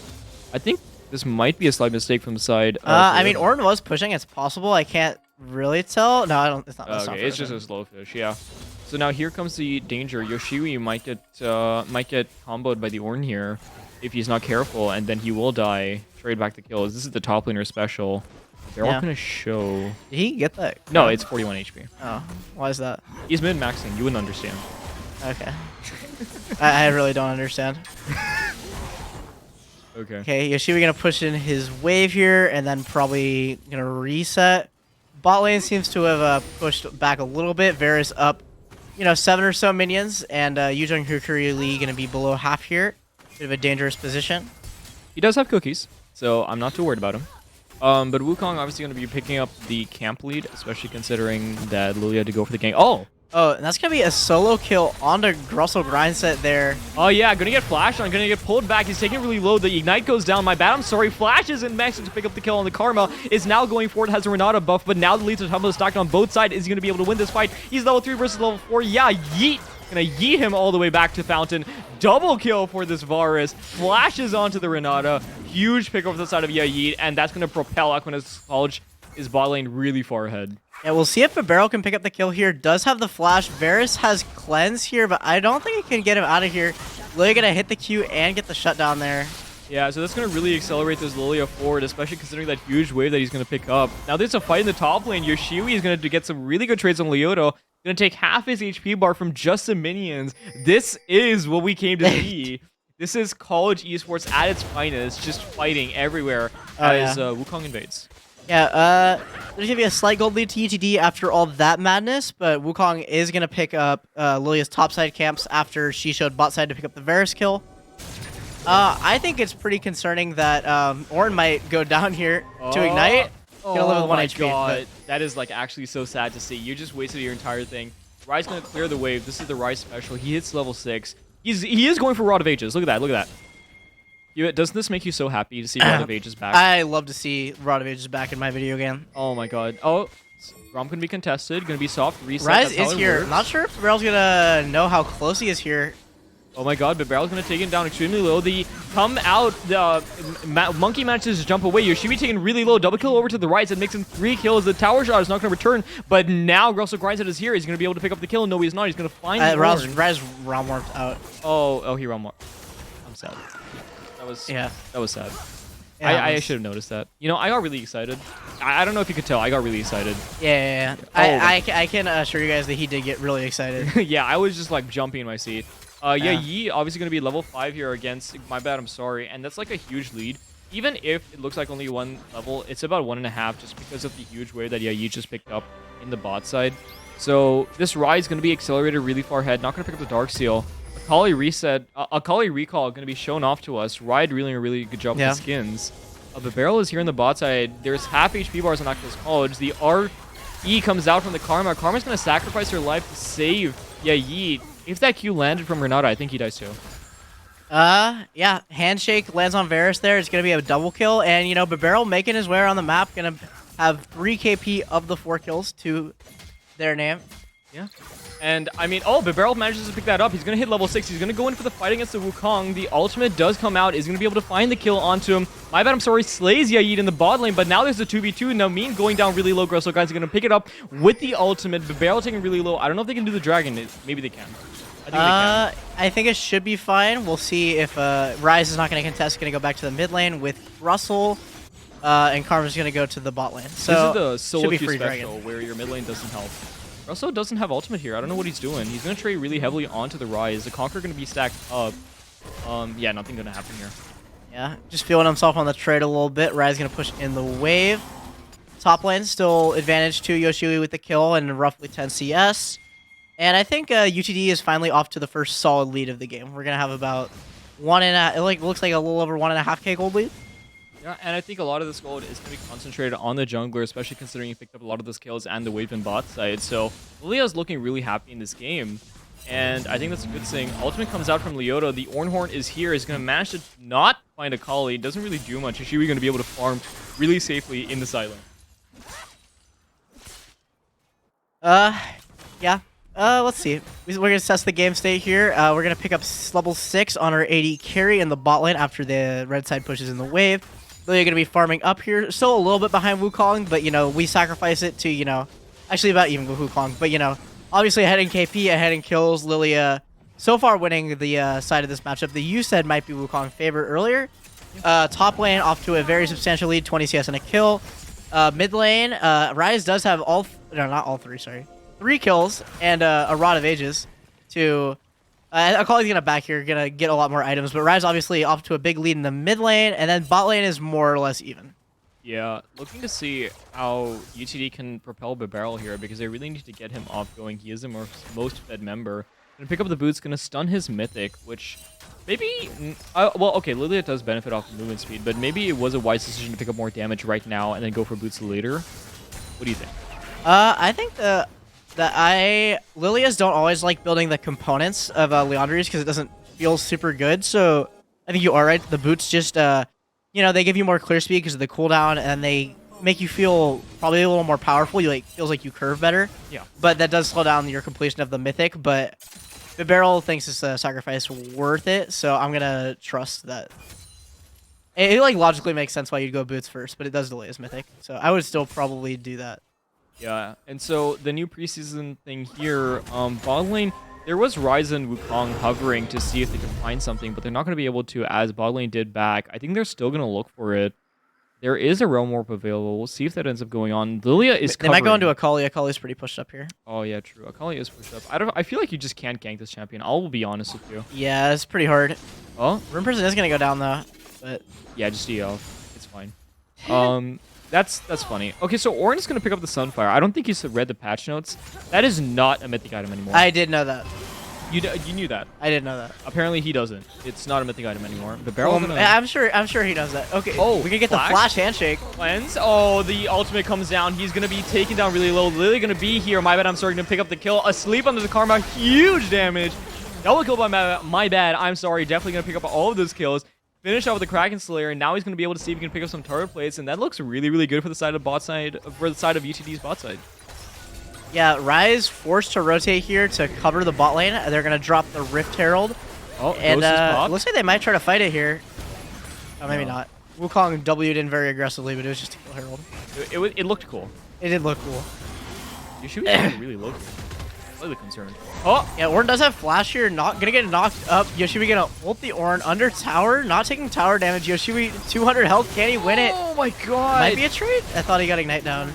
B: I think this might be a slight mistake from the side.
C: I mean, Ornn was pushing. It's possible. I can't really tell. No, I don't. It's not.
B: Okay, it's just a slow fish. Yeah. So now here comes the danger. Yoshiwi might get comboed by the Ornn here if he's not careful, and then he will die. Trade back the kills. This is the top laner special. They're all gonna show.
C: Did he get that?
B: No, it's 41 HP.
C: Oh, why is that?
B: He's mid-maxing. You wouldn't understand.
C: Okay. I really don't understand.
B: Okay.
C: Okay, Yoshiwi gonna push in his wave here, and then probably gonna reset. Bot lane seems to have pushed back a little bit. Varus up, 7 or so minions, and Yuzhong Hukuri Lee gonna be below half here. Bit of a dangerous position.
B: He does have cookies, so I'm not too worried about him. But Wukong obviously going to be picking up the camp lead, especially considering that Lilia had to go for the gank.
C: Oh, and that's going to be a solo kill onto Grussel Grindset there.
B: Oh, yeah, going to get flashed on, going to get pulled back. He's taking it really low. The Ignite goes down. My bad, I'm sorry. Flash isn't maxed to pick up the kill on the Karma. Is now going for it, has a Renata buff, but now the leads are tumble stacked on both sides. Is he going to be able to win this fight? He's level 3 versus level 4. Yeah, yeet. Gonna yeet him all the way back to Fountain. Double kill for this Varus. Flashes onto the Renata. Huge pick over the side of Yeet, and that's gonna propel Aquinas College his bot lane really far ahead.
C: Yeah, we'll see if Barrel can pick up the kill here. Does have the flash. Varus has cleanse here, but I don't think he can get him out of here. Lilia gonna hit the Q and get the shutdown there.
B: Yeah, so that's going to really accelerate this Lilia forward, especially considering that huge wave that he's going to pick up. Now there's a fight in the top lane. Yoshiwi is going to get some really good trades on Leoto. Going to take half his HP bar from just the minions. This is what we came to see. This is college esports at its finest, just fighting everywhere as Wukong invades.
C: Yeah, there's going to be a slight gold lead to UTD after all that madness, but Wukong is going to pick up Lilia's topside camps after she showed bot side to pick up the Varus kill. I think it's pretty concerning that Ornn might go down here to Ignite. Gonna live with 1 HP.
B: God. That is like actually so sad to see. You just wasted your entire thing. Ryze gonna clear the wave. This is the Ryze special. He hits level 6. He is going for Rod of Ages. Look at that. Look at that. Doesn't this make you so happy to see Rod of Ages back?
C: I love to see Rod of Ages back in my video game.
B: Oh my god. Oh, Rom gonna be contested. Gonna be soft reset.
C: Ryze is here. Not sure if Barrel's gonna know how close he is here.
B: Oh my god, but Barrel's going to take him down extremely low. The come out, Monkey manages to jump away. Yoshiwi taking really low. Double kill over to the right. It makes him 3 kills. The tower shot is not going to return, but now Grussel Grindset is here. He's going to be able to pick up the kill. No, he's not. He's going to find
C: Ryze realm warped out.
B: Oh, he realm warped. I'm sad. That was sad. Yeah, I should have noticed that. I got really excited. I don't know if you could tell. I got really excited.
C: Yeah. I can assure you guys that he did get really excited.
B: Yeah, I was just like jumping in my seat. Yi obviously going to be level 5 here against My Bad, I'm Sorry, and that's like a huge lead. Even if it looks like only 1 level, it's about 1.5 just because of the huge wave that Yi just picked up in the bot side. So this ride is going to be accelerated really far ahead. Not going to pick up the Dark Seal. Akali reset, Akali recall going to be shown off to us. Ride really a really good job with the skins. The Barrel is here in the bot side. There's half HP bars on Aquinas College. The RE comes out from the Karma. Karma's going to sacrifice her life to save Yi. If that Q landed from Renata, I think he dies too.
C: Yeah. Handshake lands on Varus there. It's going to be a double kill. And, Barrel making his way around the map. Going to have 3 KP of the 4 kills to their name.
B: Yeah. And, I mean, oh, Bibarel manages to pick that up. He's going to hit level 6. He's going to go in for the fight against the Wukong. The ultimate does come out. Is going to be able to find the kill onto him. My bad, I'm sorry, slays Yaid in the bot lane, but now there's a 2v2. Now, Mean going down really low. So guys are going to pick it up with the ultimate. Bibarel taking really low. I don't know if they can do the dragon. Maybe they can. I think they can.
C: I think it should be fine. We'll see if Ryze is not going to contest. Going to go back to the mid lane with Russell. And Karma's going to go to the bot lane. So
B: this is the solo queue special
C: dragon.
B: where your mid lane doesn't help. Russell doesn't have ultimate here. I don't know what he's doing. He's going to trade really heavily onto the Ryze. The Conqueror going to be stacked up. Yeah, nothing going to happen here.
C: Yeah, just feeling himself on the trade a little bit. Ryze going to push in the wave. Top lane still advantage to Yoshiwi with the kill and roughly 10 CS. And I think UTD is finally off to the first solid lead of the game. We're going to have about it looks like a little over 1.5k gold lead.
B: Yeah, and I think a lot of this gold is going to be concentrated on the jungler, especially considering he picked up a lot of those kills and the wave and bot side. So Lilia's looking really happy in this game, and I think that's a good thing. Ultimate comes out from Leota. The Ornhorn is here. He's going to manage to not find a Kali. Doesn't really do much. Is Shiwi going to be able to farm really safely in the side lane?
C: Yeah. Let's see. We're going to test the game state here. We're going to pick up level 6 on our AD carry in the bot lane after the red side pushes in the wave. Lilia going to be farming up here. Still a little bit behind Wukong, but, you know, we sacrifice it to, you know, actually about even with Wukong. But, you know, obviously ahead in KP, ahead in kills. Lilia so far winning the side of this matchup. The you said might be Wukong favorite earlier. Top lane off to a very substantial lead, 20 CS and a kill. Mid lane, Ryze does have not all three, sorry. 3 kills and a Rod of Ages to... Akali's gonna back here, gonna get a lot more items, but Ryze obviously off to a big lead in the mid lane, and then bot lane is more or less even.
B: Yeah, looking to see how UTD can propel Bibarel here, because they really need to get him off going. He is the most fed member. Gonna pick up the boots, gonna stun his mythic, which maybe... well, okay, Lilia does benefit off movement speed, but maybe it was a wise decision to pick up more damage right now and then go for boots later. What do you think?
C: I think Lilias don't always like building the components of Leandri's because it doesn't feel super good. So I think you are right. The boots just, you know, they give you more clear speed because of the cooldown, and they make you feel probably a little more powerful. You feels like you curve better. Yeah. But that does slow down your completion of the mythic. But the barrel thinks it's a sacrifice worth it, so I'm gonna trust that. It like logically makes sense why you'd go boots first, but it does delay his mythic, so I would still probably do that.
B: Yeah, and so the new preseason thing here, bot lane, there was Ryze and Wukong hovering to see if they can find something, but they're not going to be able to as bot lane did back. I think they're still going to look for it. There is a Realm Warp available. We'll see if that ends up going on. Lilia is covering.
C: They might go into Akali. Akali's pretty pushed up here.
B: Oh, yeah, true. Akali is pushed up. I feel like you just can't gank this champion. I'll be honest with you.
C: Yeah, it's pretty hard.
B: Oh?
C: Rune Prison is going to go down, though. But
B: yeah, just EO. It's fine. That's funny. Okay, so Orin is going to pick up the Sunfire. I don't think he's read the patch notes. That is not a mythic item anymore.
C: I did know that.
B: You knew that.
C: I didn't know that.
B: Apparently he doesn't. It's not a mythic item anymore. The barrel.
C: I'm sure he knows that. Okay.
B: Oh,
C: we can get the flash handshake.
B: Cleanse. Oh, the ultimate comes down. He's gonna be taken down really low. Lily gonna be here. My bad. I'm sorry. Gonna pick up the kill. Asleep under the Karma. Huge damage. Double kill by my bad. I'm sorry. Definitely gonna pick up all of those kills. Finish out with the Kraken Slayer, and now he's gonna be able to see if he can pick up some turret plates, and that looks really, really good for the side of UTD's bot side.
C: Yeah, Ryze forced to rotate here to cover the bot lane. They're going to drop the Rift Herald.
B: Oh,
C: and looks like they might try to fight it here. Oh, maybe not. Wukong W'd in very aggressively, but it was just to kill Herald.
B: It looked cool.
C: It did look cool.
B: Yoshiwi really looked slightly concerned. Oh!
C: Yeah, Ornn does have Flash here. Not going to get knocked up. Yoshiwi going to ult the Ornn under tower. Not taking tower damage. Yoshiwi, 200 health. Can he win it?
B: Oh my god!
C: Might be a trade. I thought he got Ignite down.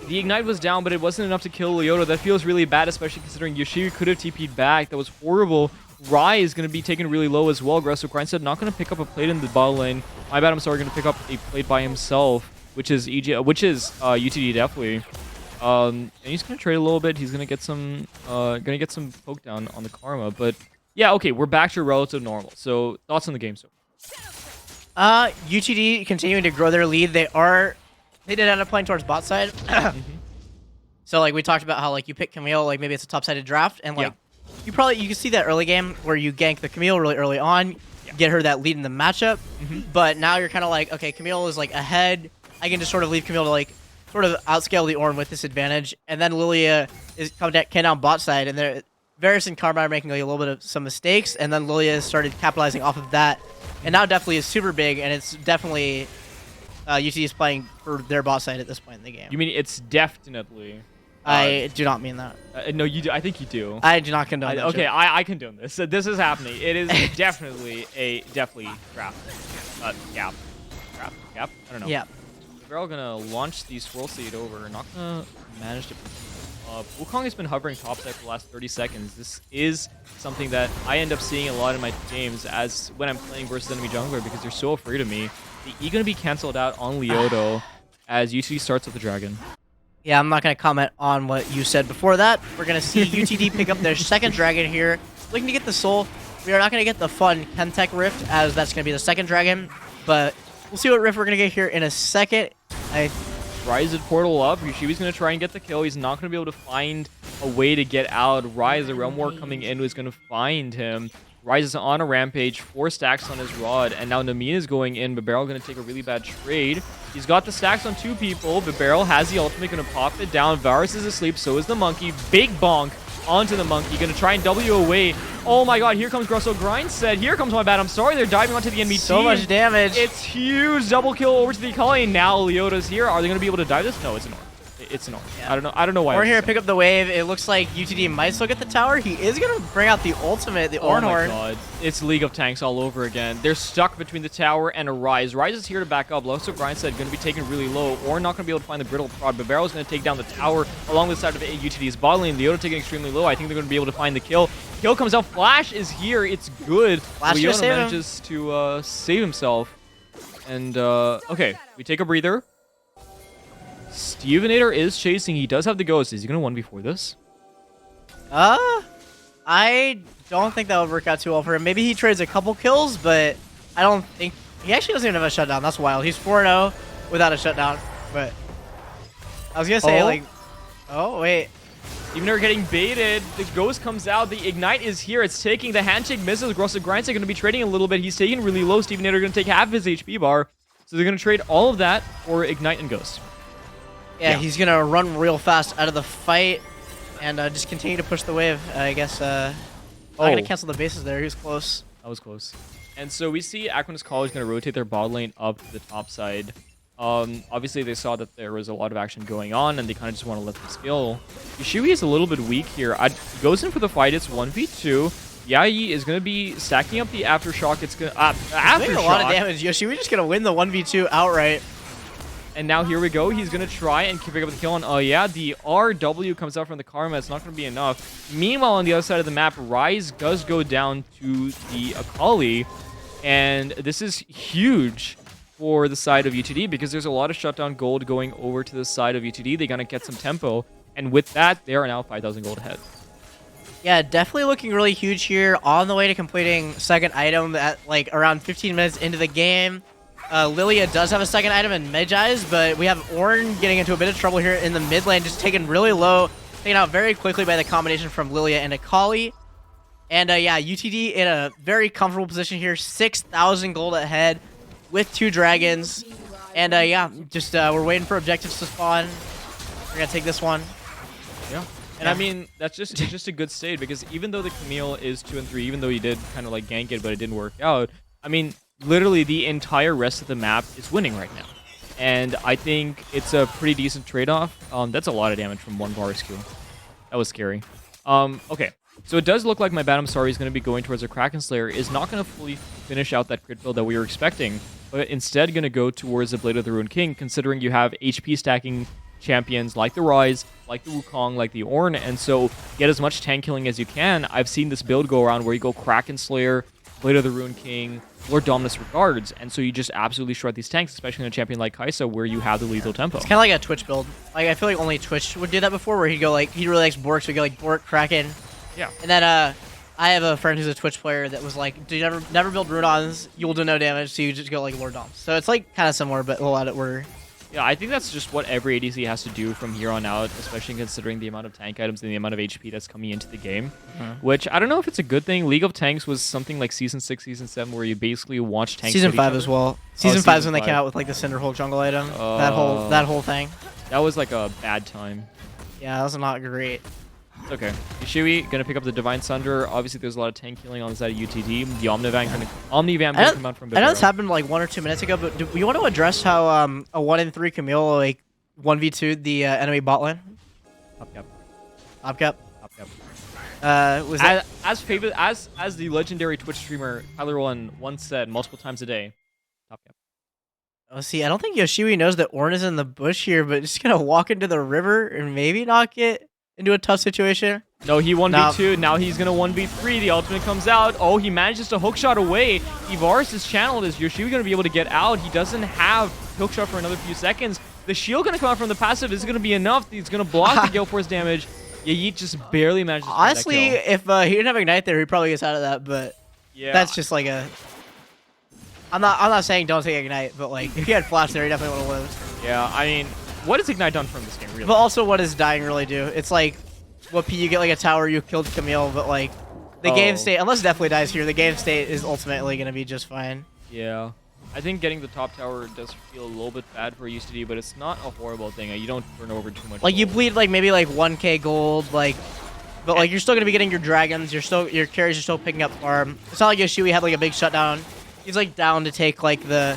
B: The Ignite was down, but it wasn't enough to kill Leota. That feels really bad, especially considering Yoshiwi could have TP'd back. That was horrible. Rai is going to be taken really low as well. Aggressive Grindstone not going to pick up a plate in the bot lane. My bad, I'm sorry, going to pick up a plate by himself, which is UTD definitely. And he's going to trade a little bit. He's going to get some poke down on the Karma. But yeah, okay, we're back to relative normal. So thoughts on the game so far?
C: UTD continuing to grow their lead. They did end up playing towards bot side. So like we talked about how like you pick Camille, like maybe it's a top-sided draft, and like you can see that early game where you gank the Camille really early on, get her that lead in the matchup. But now you're kind of like, okay, Camille is like ahead. I can just sort of leave Camille to like sort of outscale the Ornn with this advantage, and then Lilia came down bot side, and there Varus and Karma are making like a little bit of some mistakes, and then Lilia started capitalizing off of that, and now definitely is super big, and it's definitely UTD is playing for their bot side at this point in the game.
B: You mean it's definitely?
C: I do not mean that.
B: No, you do. I think you do.
C: I do not condone that.
B: Okay, I condone this. So this is happening. It is definitely crap. Gap. I don't know.
C: Yeah.
B: They're all gonna launch the swirl seed over. Not gonna manage to. Wukong has been hovering topside for the last 30 seconds. This is something that I end up seeing a lot in my games as when I'm playing versus enemy jungler because they're so afraid of me. The E gonna be cancelled out on Leoto as UTD starts with the dragon.
C: Yeah, I'm not going to comment on what you said before that. We're going to see UTD pick up their second dragon here. Looking to get the soul. We are not going to get the fun Pentech Rift, as that's going to be the second dragon. But we'll see what Rift we're going to get here in a second.
B: Ryze portal up. Yoshibi's going to try and get the kill. He's not going to be able to find a way to get out. Ryze, the Realm War coming in, is going to find him. Ryze is on a rampage, 4 stacks on his rod, and now Nami is going in. Babarrel going to take a really bad trade. He's got the stacks on 2 people. Babarrel has the ultimate, going to pop it down. Varus is asleep, so is the monkey. Big bonk onto the monkey, going to try and W away. Oh my god, here comes Grosso Grindset. Here comes my bad. I'm sorry, they're diving onto the enemy team.
C: So much damage.
B: It's huge. Double kill over to the Akali. Now Leota's here. Are they going to be able to dive this? No, it's an Ornn. It's an Ornn.
C: Yeah.
B: I don't know why.
C: We're here to pick up the wave. It looks like UTD might still get the tower. He is going to bring out the ultimate, the Ornn Horn.
B: Oh my god. It's League of Tanks all over again. They're stuck between the tower and a Ryze. Ryze is here to back up. Grosso Grindset going to be taken really low. Ornn not going to be able to find the brittle prod. Babarrel is going to take down the tower along the side of UTD's bot lane. Leota taking extremely low. I think they're going to be able to find the kill. Kill comes out. Flash is here. It's good. Leota manages to save himself. And, okay. We take a breather. Stevenator is chasing. He does have the ghost. Is he going to 1v4 this?
C: I don't think that would work out too well for him. Maybe he trades a couple kills, but I don't think... He actually doesn't even have a shutdown. That's wild. He's 4-0 without a shutdown. But I was going to say, like... Oh, wait.
B: Stevenator getting baited. The ghost comes out. The ignite is here. It's taking the handshake misses. Grosso Grindset going to be trading a little bit. He's taking really low. Stevenator going to take half his HP bar. So they're going to trade all of that for ignite and ghost.
C: Yeah, he's going to run real fast out of the fight and just continue to push the wave. I guess I'm going to cancel the bases there. He was close.
B: That was close. And so we see Aquinas College going to rotate their bot lane up to the top side. Obviously, they saw that there was a lot of action going on, and they kind of just want to let them skill. Yushui is a little bit weak here. Goes in for the fight. It's 1v2. Yai is going to be stacking up the Aftershock. It's going to... Aftershock.
C: A lot of damage. Yoshiwi just going to win the 1v2 outright.
B: And now here we go. He's going to try and pick up the kill on... Oh, yeah. The RW comes out from the Karma. It's not going to be enough. Meanwhile, on the other side of the map, Ryze does go down to the Akali. And this is huge for the side of UTD because there's a lot of shutdown gold going over to the side of UTD. They're going to get some tempo. And with that, they are now 5,000 gold ahead.
C: Yeah, definitely looking really huge here. On the way to completing second item at like around 15 minutes into the game. Lilia does have a second item in Medjai's, but we have Ornn getting into a bit of trouble here in the mid lane, just taken really low, taken out very quickly by the combination from Lilia and Akali. And yeah, UTD in a very comfortable position here, 6,000 gold ahead with 2 dragons. And yeah, just we're waiting for objectives to spawn. We're gonna take this one.
B: Yeah. And I mean, that's just a good state because even though the Camille is 2 and 3, even though he did kind of like gank it, but it didn't work out, I mean, literally the entire rest of the map is winning right now. And I think it's a pretty decent trade-off. That's a lot of damage from 1 bar skill. That was scary. Okay. So it does look like my bad I'm sorry is going to be going towards a Kraken Slayer. Is not going to fully finish out that crit build that we were expecting, but instead going to go towards the Blade of the Ruined King, considering you have HP stacking champions like the Ryze, like the Wukong, like the Ornn, and so get as much tank killing as you can. I've seen this build go around where you go Kraken Slayer, Blade of the Ruined King, Lord Dominus Regards, and so you just absolutely shred these tanks, especially in a champion like Kai'Sa where you have the lethal tempo.
C: It's kind of like a Twitch build. Like I feel like only Twitch would do that before, where he'd go like, he really likes Bork, so he'd go like Bork, Kraken.
B: Yeah.
C: And then I have a friend who's a Twitch player that was like, do you never build Rudons, you will do no damage, so you just go like Lord Dom. So it's like kind of similar, but a lot of order.
B: Yeah, I think that's just what every ADC has to do from here on out, especially considering the amount of tank items and the amount of HP that's coming into the game. Which, I don't know if it's a good thing. League of Tanks was something like Season 6, Season 7, where you basically watch tanks.
C: Season 5 as well. Season 5 is when they came out with like the Cinderhulk jungle item. That whole thing.
B: That was like a bad time.
C: Yeah, that was not great.
B: It's okay. Yushui gonna pick up the Divine Sunder. Obviously, there's a lot of tank killing on the side of UTD. The Omnivamp gonna come out from
C: I know
B: Bibero.
C: this happened like 1 or 2 minutes ago, but do we want to address how a 1 in 3 Camille like 1v2'd the enemy bot lane?
B: Top cap.
C: Top cap.
B: Top cap.
C: Was that
B: As the legendary Twitch streamer Tyler once said multiple times a day. Top cap.
C: Oh, see, I don't think Yoshiwi knows that Ornn is in the bush here, but just gonna walk into the river and maybe not get into a tough situation.
B: No, he 1v2. Now he's gonna 1v3. The ultimate comes out. Oh, he manages to hookshot away. Evaris is channeled. Is Yoshiwi gonna be able to get out? He doesn't have hookshot for another few seconds. The shield gonna come out from the passive. This is gonna be enough. He's gonna block the Gale Force damage. Yeet just barely manages to
C: Honestly,
B: get that
C: if he didn't have Ignite there, he probably gets out of that, but
B: yeah.
C: that's just like a... I'm not saying don't take Ignite, but like if he had Flash there, he definitely would have lived.
B: Yeah, I mean, what has Ignite done from this game, really?
C: But also, what does dying really do? It's like, you get like a tower, you killed Camille, but like, the game state, unless it definitely dies here, the game state is ultimately going to be just fine.
B: Yeah. I think getting the top tower does feel a little bit bad for UCD, but it's not a horrible thing. You don't turn over too much
C: Like, you
B: gold.
C: bleed like maybe like 1k gold, like, but like you're still going to be getting your dragons, your carries are still picking up farm. It's not like Yoshiwi had like a big shutdown. He's like down to take the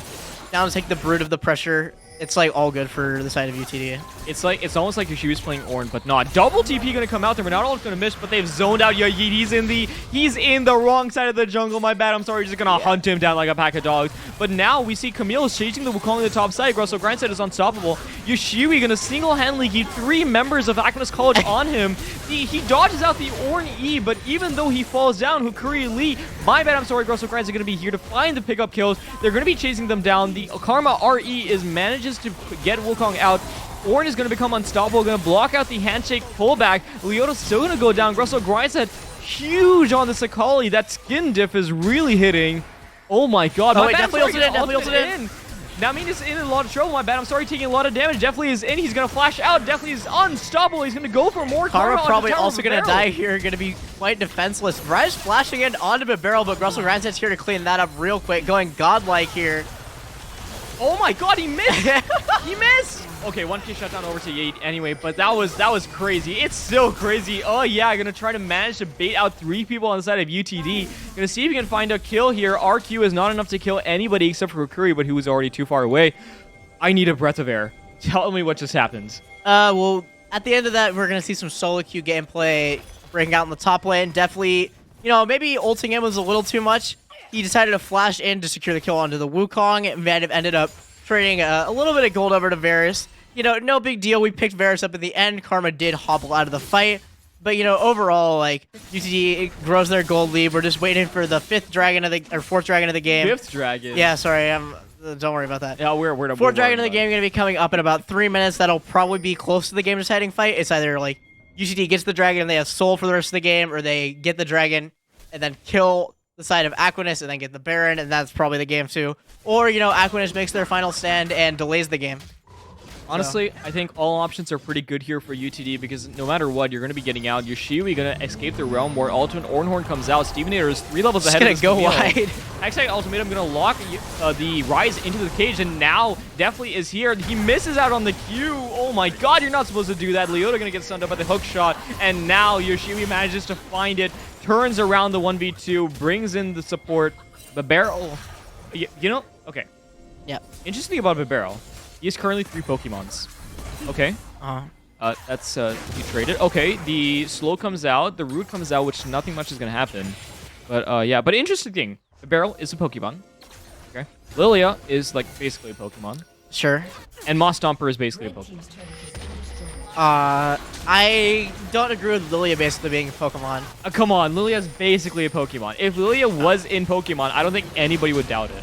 C: brute of the pressure. It's like all good for the side of UTD.
B: It's almost like Yoshiwi's playing Ornn, but not. Double TP gonna come out there. We're not all gonna miss, but they've zoned out Yeet. He's in the wrong side of the jungle. My bad. I'm sorry. Just gonna hunt him down like a pack of dogs. But now we see Camille chasing the Wukong in the top side. Russell Grindset is unstoppable. Yoshiwi gonna single-handedly keep 3 members of Aquinas College on him. He dodges out the Ornn E, but even though he falls down, Hukuri Lee, my bad. I'm sorry. Russell Grindset gonna be here to find the pickup kills. They're gonna be chasing them down. The Karma RE is manages to get Wukong out. Ornn is going to become unstoppable, going to block out the handshake pullback. Leota's still going to go down. Russell Grindset huge on the Sakali. That skin diff is really hitting. Oh my god.
C: Oh, wait, definitely ulted in.
B: Now, I mean, it's in a lot of trouble. My bad. I'm sorry, taking a lot of damage. Definitely is in. He's going to flash out. Definitely is unstoppable. He's going to go for more.
C: Karma probably also going to die here. Going to be quite defenseless. Rise flashing in onto the barrel, but Russell Grindset's here to clean that up real quick. Going godlike here.
B: Oh my god, he missed! He missed! Okay, 1k shutdown over to Yeet anyway, but that was crazy. It's still crazy. Oh yeah, gonna try to manage to bait out 3 people on the side of UTD. Gonna see if he can find a kill here. RQ is not enough to kill anybody except for Rukuri, but he was already too far away. I need a breath of air. Tell me what just happened.
C: Well, at the end of that, we're gonna see some solo queue gameplay breaking out in the top lane. Definitely, you know, maybe ulting in was a little too much. He decided to flash in to secure the kill onto the Wukong. It might have ended up trading a little bit of gold over to Varus. You know, no big deal. We picked Varus up at the end. Karma did hobble out of the fight. But, you know, overall, like, UTD grows their gold lead. We're just waiting for the 4th dragon of the game.
B: 5th dragon?
C: Yeah, sorry. Don't worry about that.
B: Yeah, we're
C: 4th dragon of the game going to be coming up in about 3 minutes. That'll probably be close to the game deciding fight. It's either, like, UTD gets the dragon and they have soul for the rest of the game, or they get the dragon and then kill the side of Aquinas and then get the Baron, and that's probably the game too. Or, you know, Aquinas makes their final stand and delays the game.
B: Honestly, I think all options are pretty good here for UTD because no matter what, you're going to be getting out. Yoshiwi going to escape the realm where Ultimate Ornhorn comes out. Stevenator is 3 levels ahead of this.
C: Going to go wide.
B: Hextech Ultimatum going to lock the Rise into the cage, and now definitely is here. He misses out on the Q. Oh my god, you're not supposed to do that. Leota going to get stunned up by the hook shot, and now Yoshiwi manages to find it, turns around the 1v2, brings in the support. Barrel, you know, okay.
C: Yeah.
B: Interesting about Barrel. He has currently 3 Pokemons. Okay. That's you traded. Okay, the slow comes out, the root comes out, which nothing much is gonna happen. But yeah, but interesting thing. The barrel is a Pokemon. Okay. Lilia is like basically a Pokemon.
C: Sure.
B: And Moss Stomper is basically a Pokemon.
C: I don't agree with Lilia basically being a Pokemon.
B: Come on, Lilia's basically a Pokemon. If Lilia was in Pokemon, I don't think anybody would doubt it.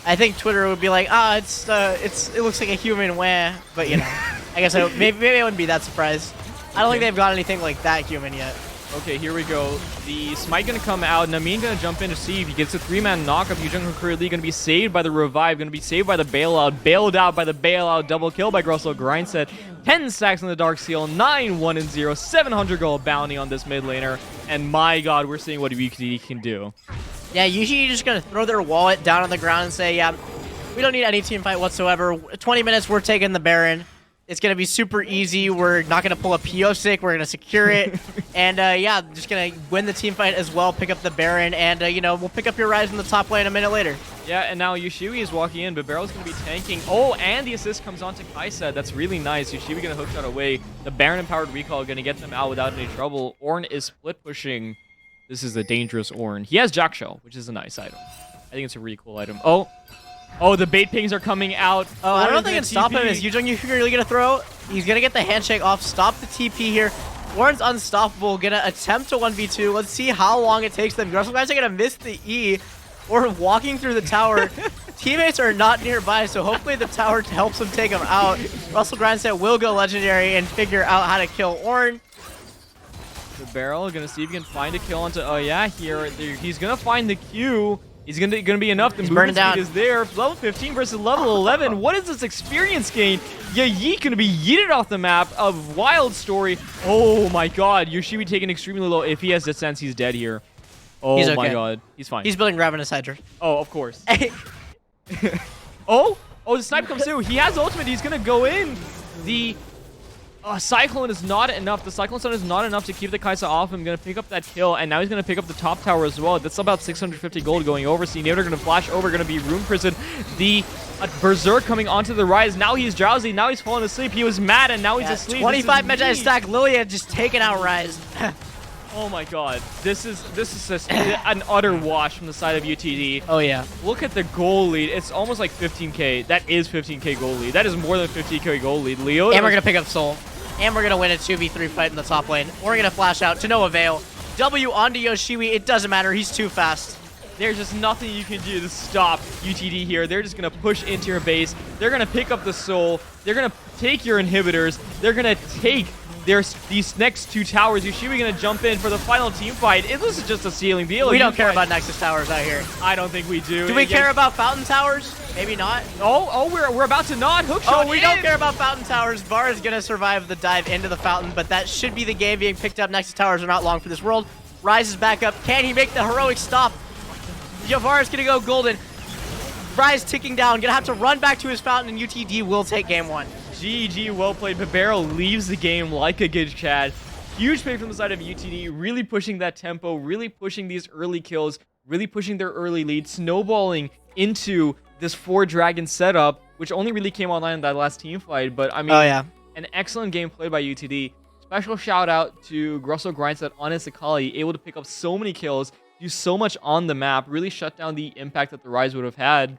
C: I think Twitter would be like, it looks like a human, wah. But, you know, I guess maybe I wouldn't be that surprised. I don't think they've got anything like that human yet.
B: Okay, here we go. The Smite gonna come out. Namin gonna jump in to see if he gets a 3-man knockup. Yujung Hukuri Lee gonna be saved by the revive, gonna be saved by the bailout, bailed out by the bailout, double kill by Grussel Grindset. 10 stacks on the Dark Seal, 9-1-0, 700 gold bounty on this mid laner. And my god, we're seeing what UTD can do.
C: Yeah, usually you're just gonna throw their wallet down on the ground and say, yeah, we don't need any team fight whatsoever. 20 minutes, we're taking the Baron. It's going to be super easy. We're not going to pull a PO-stick. We're going to secure it. And, yeah, just going to win the team fight as well, pick up the Baron, and, you know, we'll pick up your Ryze in the top lane a minute later.
B: Yeah, and now Yoshiwi is walking in, but Barrel's going to be tanking. Oh, and the assist comes on to Kaisa. That's really nice. Yoshiwi going to hookshot away. The Baron-empowered recall going to get them out without any trouble. Ornn is split pushing. This is a dangerous Ornn. He has Jack Shell, which is a nice item. I think it's a really cool item. Oh, the bait pings are coming out.
C: Oh, I don't think it's stop him. Is Yujong really going to throw? He's going to get the handshake off. Stop the TP here. Ornn's unstoppable. Going to attempt to 1v2. Let's see how long it takes them. Some guys are going to miss the E. Or walking through the tower. Teammates are not nearby, so hopefully the tower helps him take him out. Russell Grindset will go legendary and figure out how to kill Ornn.
B: The Barrel going to see if he can find a kill onto... Oh, yeah, here. He's going to find the Q. He's gonna be enough. The movement speed is there. Level 15 versus level 11. What is this experience gain? Yeet gonna be yeeted off the map. A wild story. Oh my god. Yoshiwi taken extremely low. If he has Descents, he's dead here. Oh
C: okay.
B: My god. He's fine.
C: He's building Ravenous Hydra.
B: Oh, of course. Oh, the snipe comes through. He has ultimate. He's gonna go in. The Cyclone is not enough. The Cyclone Stun is not enough to keep the Kaisa off him. Going to pick up that kill, and now he's going to pick up the top tower as well. That's about 650 gold going over. Neoder going to flash over, going to be Rune Prison. The Berserk coming onto the Rise. Now he's drowsy. Now he's falling asleep. He was mad, and now he's asleep.
C: 25 Magi stack. Lilia just taking out Rise.
B: Oh my god. This is just an utter wash from the side of UTD.
C: Oh, yeah.
B: Look at the goal lead. It's almost like 15k. That is 15k goal lead. That is more than 50k goal lead. Leo.
C: And we're going to pick up Soul. And we're going to win a 2v3 fight in the top lane. We're going to flash out to no avail. W onto Yoshiwi. It doesn't matter. He's too fast.
B: There's just nothing you can do to stop UTD here. They're just going to push into your base. They're going to pick up the soul. They're going to take your inhibitors. They're going to take these next two towers. Yoshiwi going to jump in for the final team fight. This is just a ceiling deal.
C: We don't care about Nexus towers out here.
B: I don't think we do.
C: Do we care about Fountain towers? Maybe not.
B: Oh, we're about to not hook shot.
C: Oh, we don't care about Fountain towers. Var is going to survive the dive into the Fountain, but that should be the game being picked up. Nexus towers are not long for this world. Rise is back up. Can he make the heroic stop? Yavar is going to go golden. Rise ticking down. Going to have to run back to his Fountain, and UTD will take game one.
B: GG, well played. Barrel leaves the game like a good Chad. Huge play from the side of UTD, really pushing that tempo, really pushing these early kills, really pushing their early lead, snowballing into this 4-dragon setup, which only really came online in that last team fight. But I mean, an excellent game played by UTD. Special shout out to Russell Grindset on his Akali, able to pick up so many kills, do so much on the map, really shut down the impact that the Rise would have had.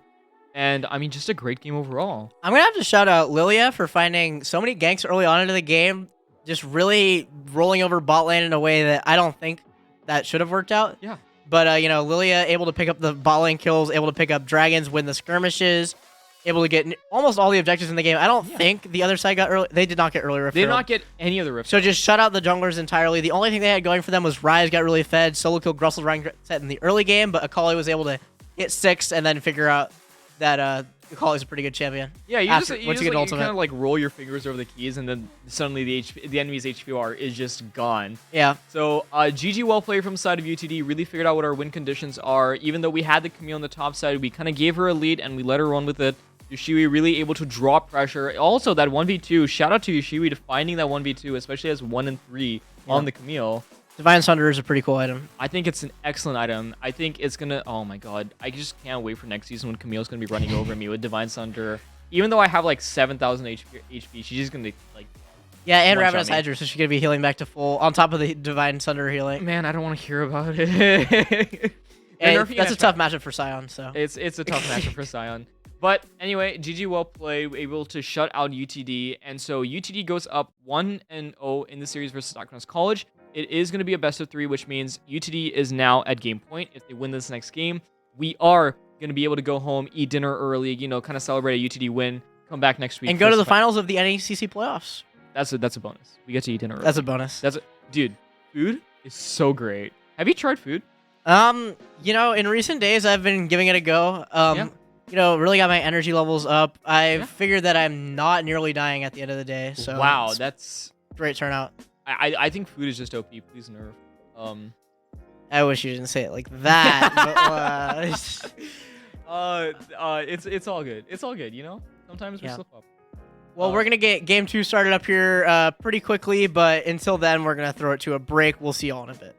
B: And, I mean, just a great game overall.
C: I'm going to have to shout out Lilia for finding so many ganks early on into the game, just really rolling over bot lane in a way that I don't think that should have worked out.
B: Yeah.
C: But, you know, Lilia able to pick up the bot lane kills, able to pick up dragons, win the skirmishes, able to get almost all the objectives in the game. I don't think the other side got early. They did not get early Rift.
B: They did not get any of the Rift.
C: So just shut out the junglers entirely. The only thing they had going for them was Rise got really fed. Solo killed Grussel Ryan set in the early game, but Akali was able to hit 6 and then figure out that Akali's a pretty good champion.
B: Yeah, you kind of like roll your fingers over the keys, and then suddenly the enemy's HPR is just gone.
C: Yeah.
B: So GG well played from the side of UTD. Really figured out what our win conditions are. Even though we had the Camille on the top side, we kind of gave her a lead and we let her run with it. Yoshiwi really able to draw pressure. Also, that 1v2. Shout out to Yoshiwi to finding that 1v2, especially as 1 and 3 on the Camille.
C: Divine Sunder is a pretty cool item.
B: I think it's an excellent item. I think it's going to... Oh my god. I just can't wait for next season when Camille's going to be running over me with Divine Sunder. Even though I have like 7,000 HP, she's just going to like...
C: Yeah, and Ravenous Hydra, so she's going to be healing back to full on top of the Divine Sunder healing.
B: Man, I don't want to hear about it.
C: That's a tough matchup for Sion, so...
B: It's a tough matchup for Sion. But anyway, GG well played, able to shut out UTD. And so UTD goes up 1-0 in the series versus Aquinas College. It is going to be a best of 3, which means UTD is now at game point. If they win this next game, we are going to be able to go home, eat dinner early, you know, kind of celebrate a UTD win, come back next week.
C: And go to the finals of the NECC playoffs.
B: That's a bonus. We get to eat dinner early.
C: That's a bonus.
B: Dude, food is so great. Have you tried food?
C: You know, in recent days, I've been giving it a go. You know, really got my energy levels up. I've figured that I'm not nearly dying at the end of the day. So
B: wow, that's
C: great turnout.
B: I think food is just OP. Please nerf.
C: I wish you didn't say it like that.
B: It's all good. It's all good. You know, sometimes we slip up.
C: Well, we're going to get game 2 started up here pretty quickly, but until then, we're going to throw it to a break. We'll see you all in a bit.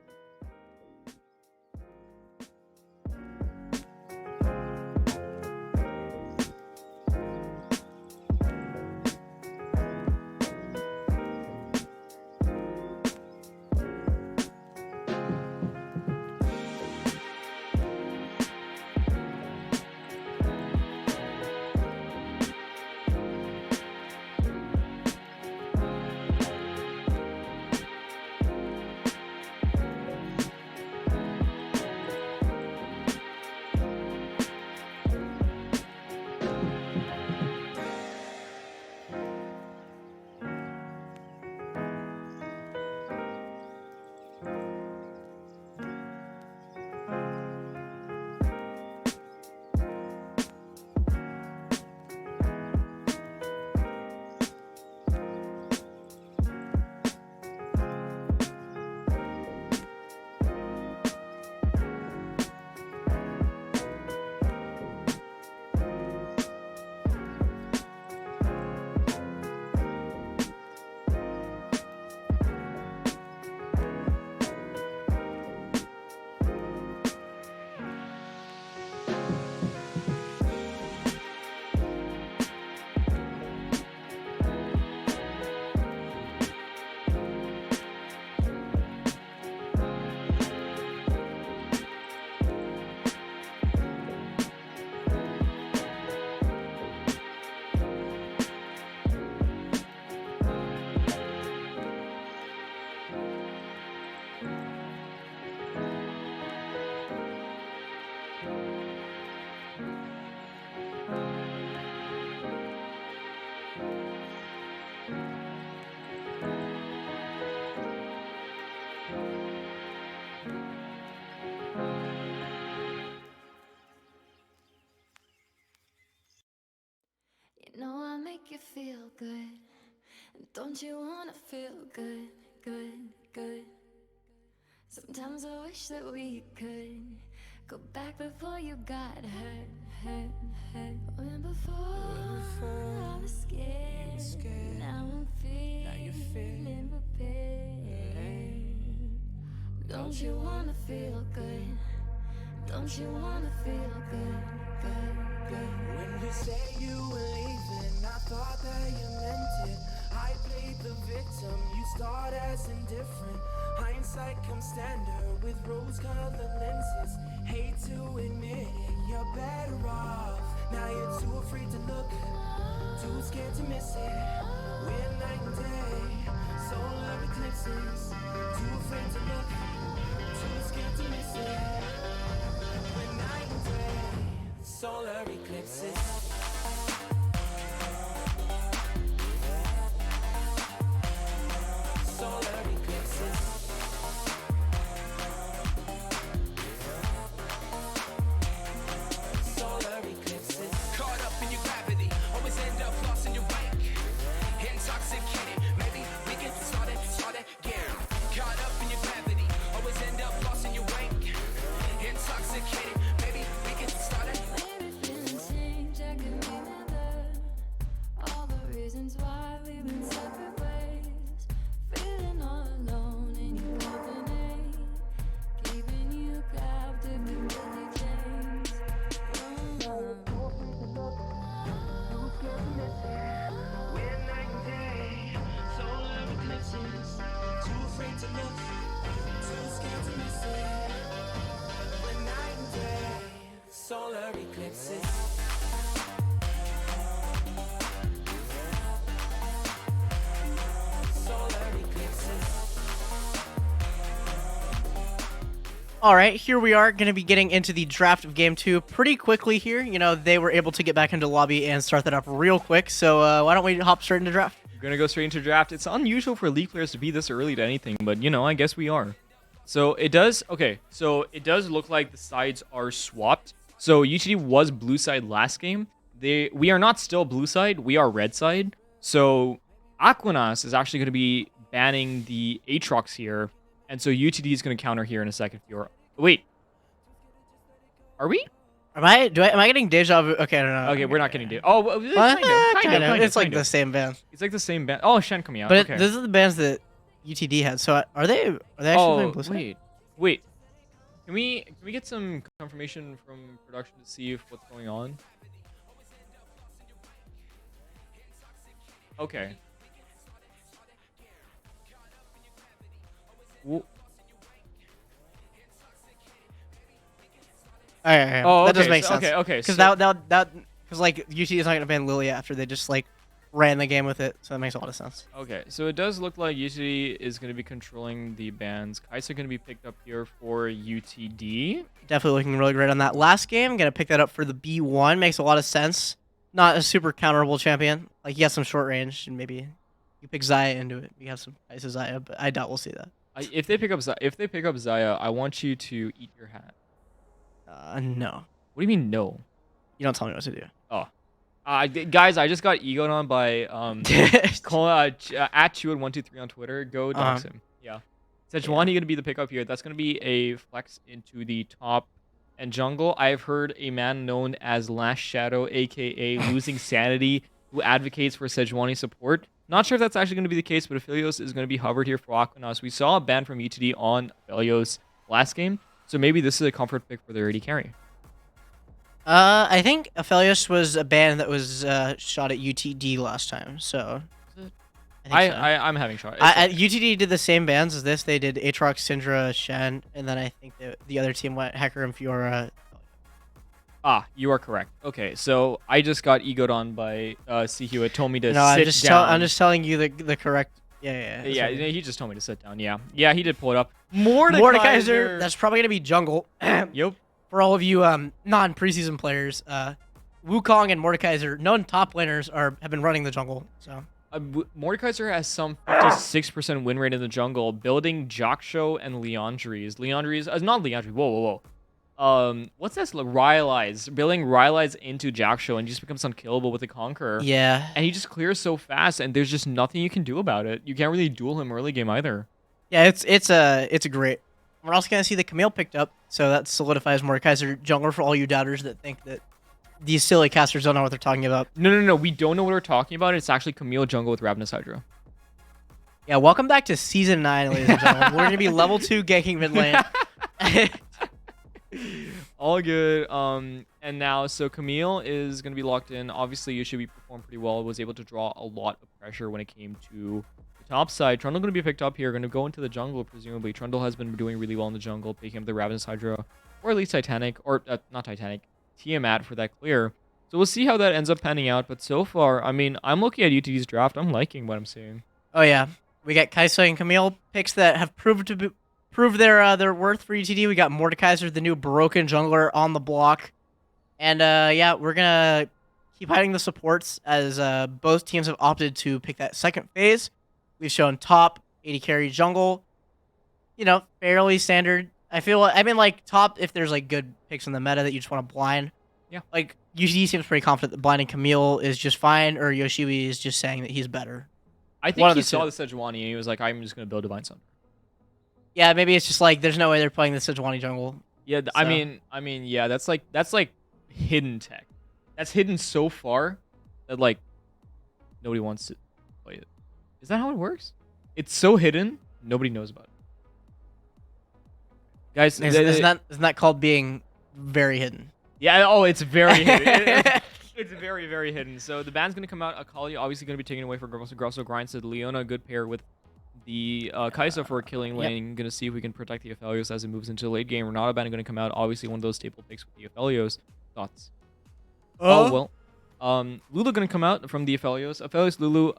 A: You know I make you feel good. Don't you wanna feel good, good, good? Sometimes I wish that we could go back before you got hurt, hurt, hurt. When before I was scared, now I'm feeling prepared. Don't you wanna feel good? Don't you wanna feel good, good, good?
D: When you say you were leaving, I thought that you meant it. I played the victim, you start as indifferent. Hindsight comes standard with rose-colored lenses. Hate to admit it, you're better off. Now you're too afraid to look, too scared to miss it. We're night and day, solar eclipses. Too afraid to look, too scared to miss it. We're night and day, solar eclipses. Solar eclipses. Solar eclipses.
C: All right, here we are going to be getting into the draft of game 2 pretty quickly here. You know, they were able to get back into lobby and start that up real quick. So why don't we hop straight into draft?
B: We're going to go straight into draft. It's unusual for League players to be this early to anything, but, you know, I guess we are. So it does look like the sides are swapped. So UTD was blue side last game. We are not still blue side. We are red side. So Aquinas is actually going to be banning the Aatrox here. And so UTD is going to counter here in a second. Wait. Are we?
C: Am I getting deja vu? Okay, I don't know.
B: Okay, we're not getting Oh, well,
C: Kind of. It's like the same band.
B: It's like the same band. Oh, Shen coming out.
C: But
B: Okay.
C: this is the bands that UTD had. So are they actually playing BlizzCon?
B: Wait. Can we get some confirmation from production to see if what's going on? Okay.
C: That does make sense.
B: Okay.
C: Because because like UTD is not gonna ban Lilia after they just like ran the game with it, so that makes a lot of sense.
B: Okay, so it does look like UTD is going to be controlling the bans. Kai'Sa going to be picked up here for UTD.
C: Definitely looking really great on that last game. Gonna pick that up for the B1. Makes a lot of sense. Not a super counterable champion. Like he has some short range, and maybe you pick Xayah into it. You have some Kai'Sa Xayah, but I doubt we'll see that.
B: If they pick up Xayah, I want you to eat your hat.
C: No.
B: What do you mean no?
C: You don't tell me what to do.
B: Oh. Guys, I just got egoed on by at Chewed123 on Twitter. Go dox him. Yeah. Sejuani gonna be the pickup here. That's gonna be a flex into the top and jungle. I've heard a man known as Last Shadow, aka Losing Sanity, who advocates for Sejuani support. Not sure if that's actually gonna be the case, but Aphelios is gonna be hovered here for Aquinas. We saw a ban from UTD on Aphelios last game, so maybe this is a comfort pick for their AD carry.
C: I think Aphelios was a band that was shot at UTD last time, so
B: I'm having shot.
C: UTD did the same bans as this. They did Aatrox, Syndra, Shen, and then I think the other team went Hecker and Fiora.
B: You are correct. Okay, so I just got egoed on by Sihu. It told me to sit down.
C: I'm just telling you the correct. Yeah.
B: He just told me to sit down. Yeah, he did pull it up. Mordekaiser.
C: That's probably gonna be jungle.
B: Yep.
C: For all of you non-preseason players, Wukong and Mordekaiser, known top laners, have been running the jungle. So
B: Mordekaiser has some 56% win rate in the jungle, building Jaksho and Liandry's. Not Liandry. Whoa. What's this? Rylai's. Building Rylai's into Jaksho and just becomes unkillable with the Conqueror.
C: Yeah.
B: And he just clears so fast, and there's just nothing you can do about it. You can't really duel him early game either.
C: Yeah, it's a great. We're also going to see the Camille picked up, so that solidifies Mordekaiser jungler for all you doubters that think that these silly casters don't know what they're talking about.
B: No. We don't know what we're talking about. It's actually Camille jungle with Ravenous Hydra.
C: Yeah, welcome back to Season 9, ladies and gentlemen. We're going to be level 2 ganking mid lane.
B: All good. And now, so Camille is going to be locked in. Obviously, Yoshibi performed pretty well. Was able to draw a lot of pressure when it came to top side. Trundle going to be picked up here. Going to go into the jungle, presumably. Trundle has been doing really well in the jungle, picking up the Ravenous Hydra, or at least Titanic, or not Titanic, Tiamat for that clear. So we'll see how that ends up panning out. But so far, I mean, I'm looking at UTD's draft. I'm liking what I'm seeing.
C: Oh, yeah. We got Kai'Sa and Camille picks that have proved their worth for UTD. We got Mordekaiser, the new broken jungler, on the block. And, yeah, we're going to keep hiding the supports as both teams have opted to pick that second phase. We've shown top, AD carry, jungle. You know, fairly standard. I mean, like, top if there's, like, good picks in the meta that you just want to blind.
B: Yeah.
C: Like, UTD seems pretty confident that blinding Camille is just fine, or Yoshibi is just saying that he's better.
B: I think he saw the Sejuani and he was like, I'm just going to build Divine Sun.
C: Yeah, maybe it's just like, there's no way they're playing the Sejuani jungle.
B: Yeah, so. I mean, yeah, that's like hidden tech. That's hidden so far that, like, nobody wants to play it. Is that how it works? It's so hidden, nobody knows about it. Guys,
C: isn't that called being very hidden?
B: Yeah, it's very hidden. It's very, very hidden. So the ban's going to come out. Akali obviously going to be taken away for Grosso Grind. So Leona, a good pair with the Kai'Sa for a killing lane. Going to see if we can protect the Aphelios as it moves into the late game. Renata ban going to come out. Obviously one of those staple picks with the Aphelios. Thoughts? Lulu going to come out from the Aphelios. Aphelios, Lulu,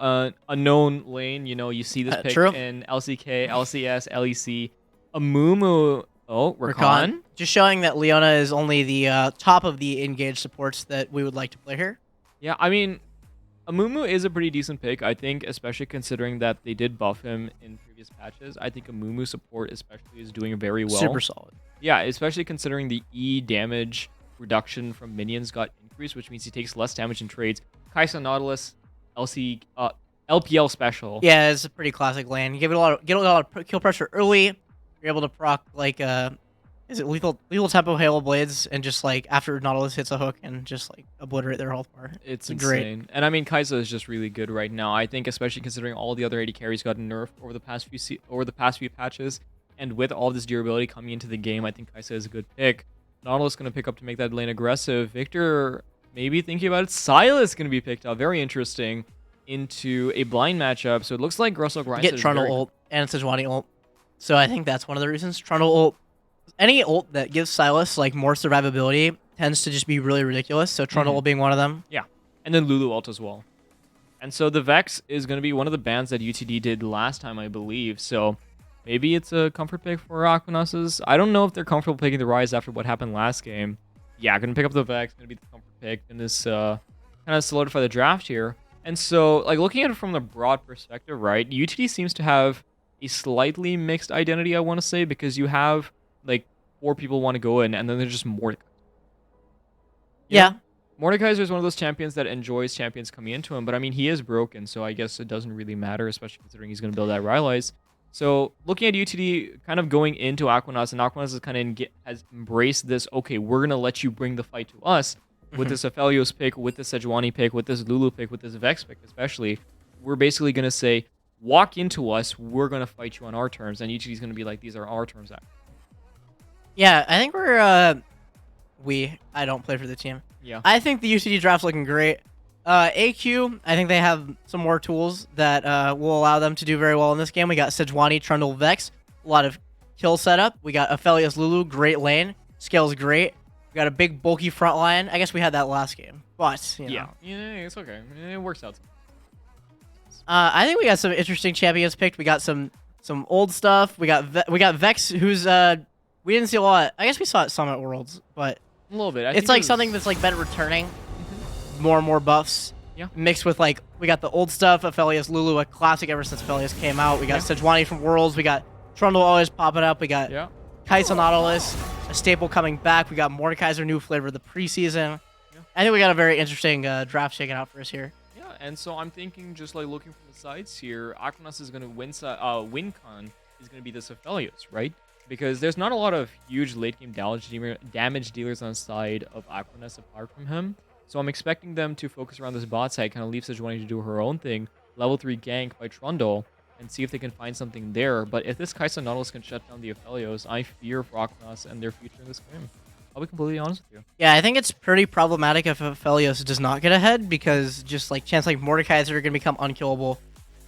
B: a known lane. You know, you see this pick in LCK, LCS, LEC. Amumu. Oh, Rakan.
C: Just showing that Leona is only the top of the engaged supports that we would like to play here.
B: Yeah, I mean, Amumu is a pretty decent pick, I think, especially considering that they did buff him in previous patches. I think Amumu support especially is doing very well.
C: Super solid.
B: Yeah, especially considering the E damage reduction from minions got increased, which means he takes less damage in trades. Kai'Sa Nautilus, LPL special.
C: Yeah, it's a pretty classic lane. You get a lot of kill pressure early. You're able to proc like Is it lethal tempo Halo Blades and just like after Nautilus hits a hook and just like obliterate their health bar?
B: It's
C: great.
B: insane. And I mean, Kai'Sa is just really good right now. I think, especially considering all the other AD carries got nerfed over the past few patches, and with all this durability coming into the game, I think Kai'Sa is a good pick. Nautilus going to pick up to make that lane aggressive. Victor, maybe thinking about it. Sylas going to be picked up. Very interesting into a blind matchup. So it looks like Russell Grimes
C: Get Trundle ult and Sejuani ult. So I think that's one of the reasons. Trundle ult. Any ult that gives Sylas like more survivability tends to just be really ridiculous. So Trundle ult being one of them.
B: Yeah. And then Lulu ult as well. And so the Vex is going to be one of the bans that UTD did last time, I believe. So maybe it's a comfort pick for Aquinas. I don't know if they're comfortable picking the Rise after what happened last game. Yeah, going to pick up the Vex. Going to be the comfort pick. And this kind of solidify the draft here. And so, like, looking at it from the broad perspective, right, UTD seems to have a slightly mixed identity, I want to say, because you have, like, 4 people want to go in, and then there's just Mordekaiser.
C: Yeah.
B: Mordekaiser is one of those champions that enjoys champions coming into him, but I mean, he is broken, so I guess it doesn't really matter, especially considering he's going to build that Rylai's. So, looking at UTD kind of going into Aquinas, and Aquinas is kind of has embraced this, okay, we're going to let you bring the fight to us. With this Aphelios pick, with this Sejuani pick, with this Lulu pick, with this Vex pick especially, we're basically going to say, walk into us, we're going to fight you on our terms, and UTD is going to be like, these are our terms.
C: Yeah, I think we're, I don't play for the team.
B: Yeah.
C: I think the UTD draft's looking great. AQ, I think they have some more tools that will allow them to do very well in this game. We got Sejuani, Trundle, Vex, a lot of kill setup. We got Aphelios, Lulu, great lane. Scale's great. We got a big, bulky front line. I guess we had that last game, but, you know.
B: Yeah, it's okay. It works out.
C: I think we got some interesting champions picked. We got some old stuff. We got Vex, who's, we didn't see a lot. I guess we saw it Summit Worlds, but
B: a little bit.
C: It's like something that's like better returning. More and more buffs.
B: Yeah.
C: Mixed with like, we got the old stuff, Aphelios, Lulu, a classic ever since Aphelios came out. We got Sejuani from Worlds. We got Trundle always popping up. We got Kai'Sa Nautilus, a staple coming back. We got Mordekaiser, new flavor of the preseason. Yeah. I think we got a very interesting draft shaking out for us here.
B: Yeah, and so I'm thinking, just like looking from the sides here, Aquinas is going to WinCon is going to be this Aphelios, right? Because there's not a lot of huge late game damage dealers on the side of Aquinas apart from him. So I'm expecting them to focus around this bot side, kind of leave Sejuani to do her own thing, level 3 gank by Trundle, and see if they can find something there. But if this Kai'Sa Nautilus can shut down the Aphelios, I fear for Aquinas and their future in this game. I'll be completely honest with you.
C: Yeah, I think it's pretty problematic if Aphelios does not get ahead, because just like chance like Mordekaiser are going to become unkillable.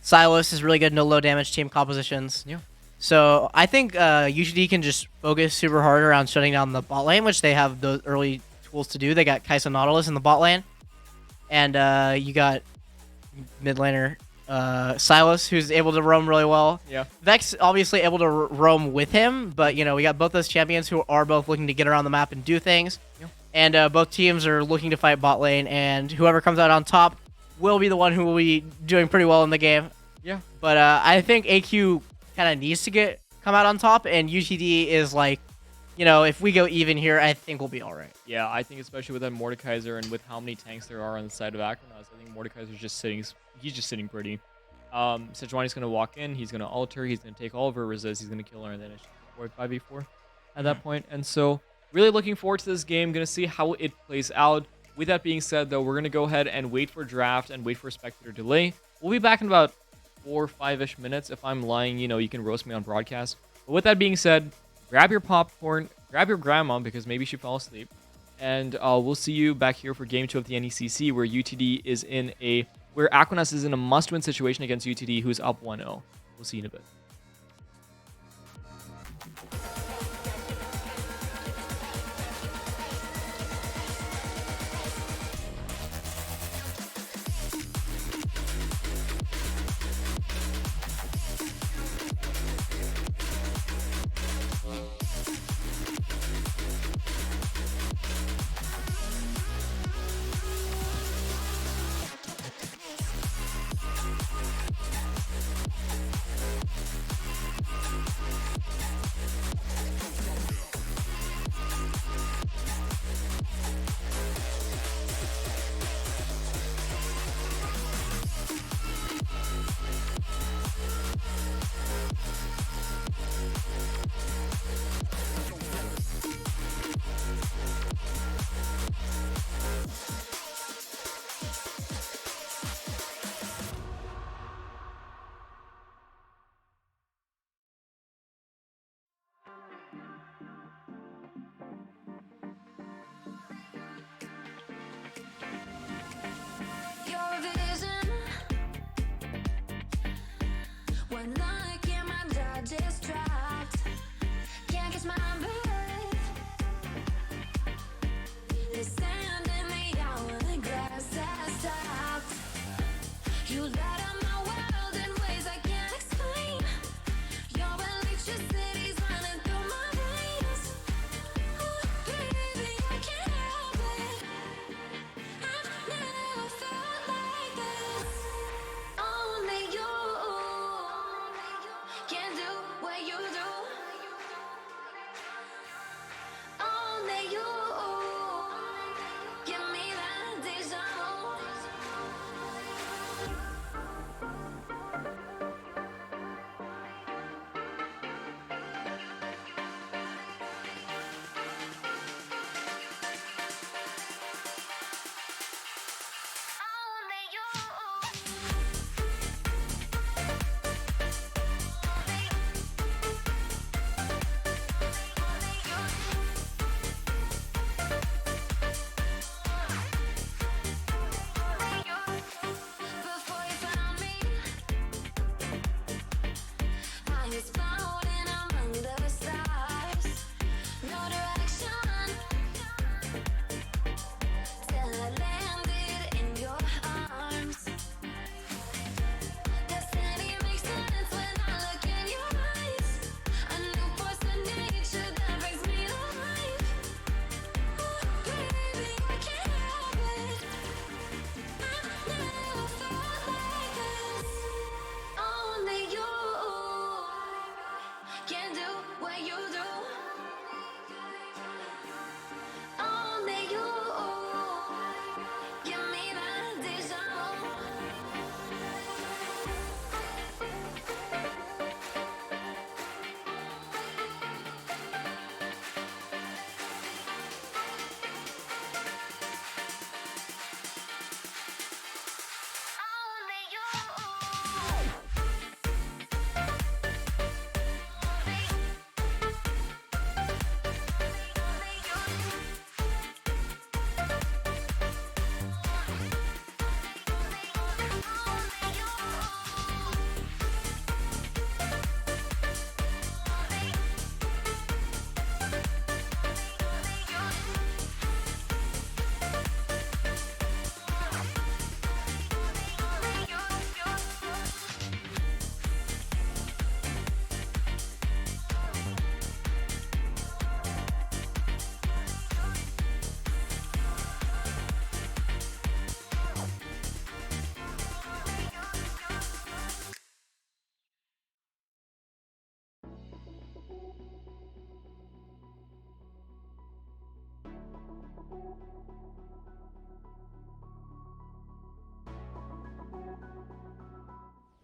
C: Sylas is really good, no low damage team compositions.
B: Yeah.
C: So I think UGD can just focus super hard around shutting down the bot lane, which they have those early tools to do. They got Kai'Sa Nautilus in the bot lane, and you got mid laner Sylas, who's able to roam really well.
B: Yeah.
C: Vex obviously able to roam with him, but you know, we got both those champions who are both looking to get around the map and do things.
B: Yeah.
C: And both teams are looking to fight bot lane, and whoever comes out on top will be the one who will be doing pretty well in the game.
B: Yeah.
C: But I think AQ kind of needs to come out on top, and UTD is like, you know, if we go even here, I think we'll be all right.
B: Yeah, I think especially with that Mordekaiser and with how many tanks there are on the side of Aquinas, I think Mordekaiser's just sitting. He's just sitting pretty. Sejuani's going to walk in. He's going to alter. He's going to take all of her resist. He's going to kill her, and then it's 5v4 at that point. And so, really looking forward to this game. Going to see how it plays out. With that being said, though, we're going to go ahead and wait for draft and wait for spectator delay. We'll be back in about 4 or 5-ish minutes. If I'm lying, you know, you can roast me on broadcast. But with that being said, grab your popcorn, grab your grandma because maybe she fell asleep, and we'll see you back here for Game 2 of the NECC, where UTD is where Aquinas is in a must-win situation against UTD, who's up 1-0. We'll see you in a bit.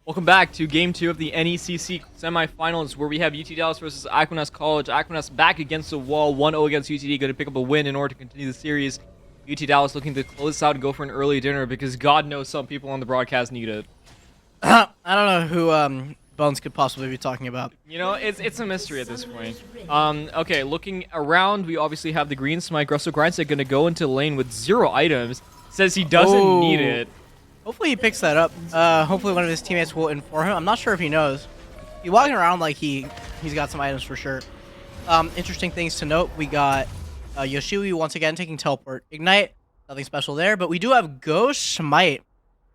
B: Welcome back to Game 2 of the NECC semifinals, where we have UT Dallas versus Aquinas College. Aquinas back against the wall, 1-0 against UTD, going to pick up a win in order to continue the series. UT Dallas looking to close this out and go for an early dinner because God knows some people on the broadcast need it.
C: I don't know who Bones could possibly be talking about.
B: You know, it's a mystery at this point. Okay, looking around, we obviously have the green smite. Russell Grindstick going to go into lane with 0 items. Says he doesn't need it.
C: Hopefully he picks that up. Hopefully one of his teammates will inform him. I'm not sure if he knows. He's walking around like he's got some items for sure. Interesting things to note. We got Yoshui once again taking teleport. Ignite, nothing special there. But we do have Ghost Smite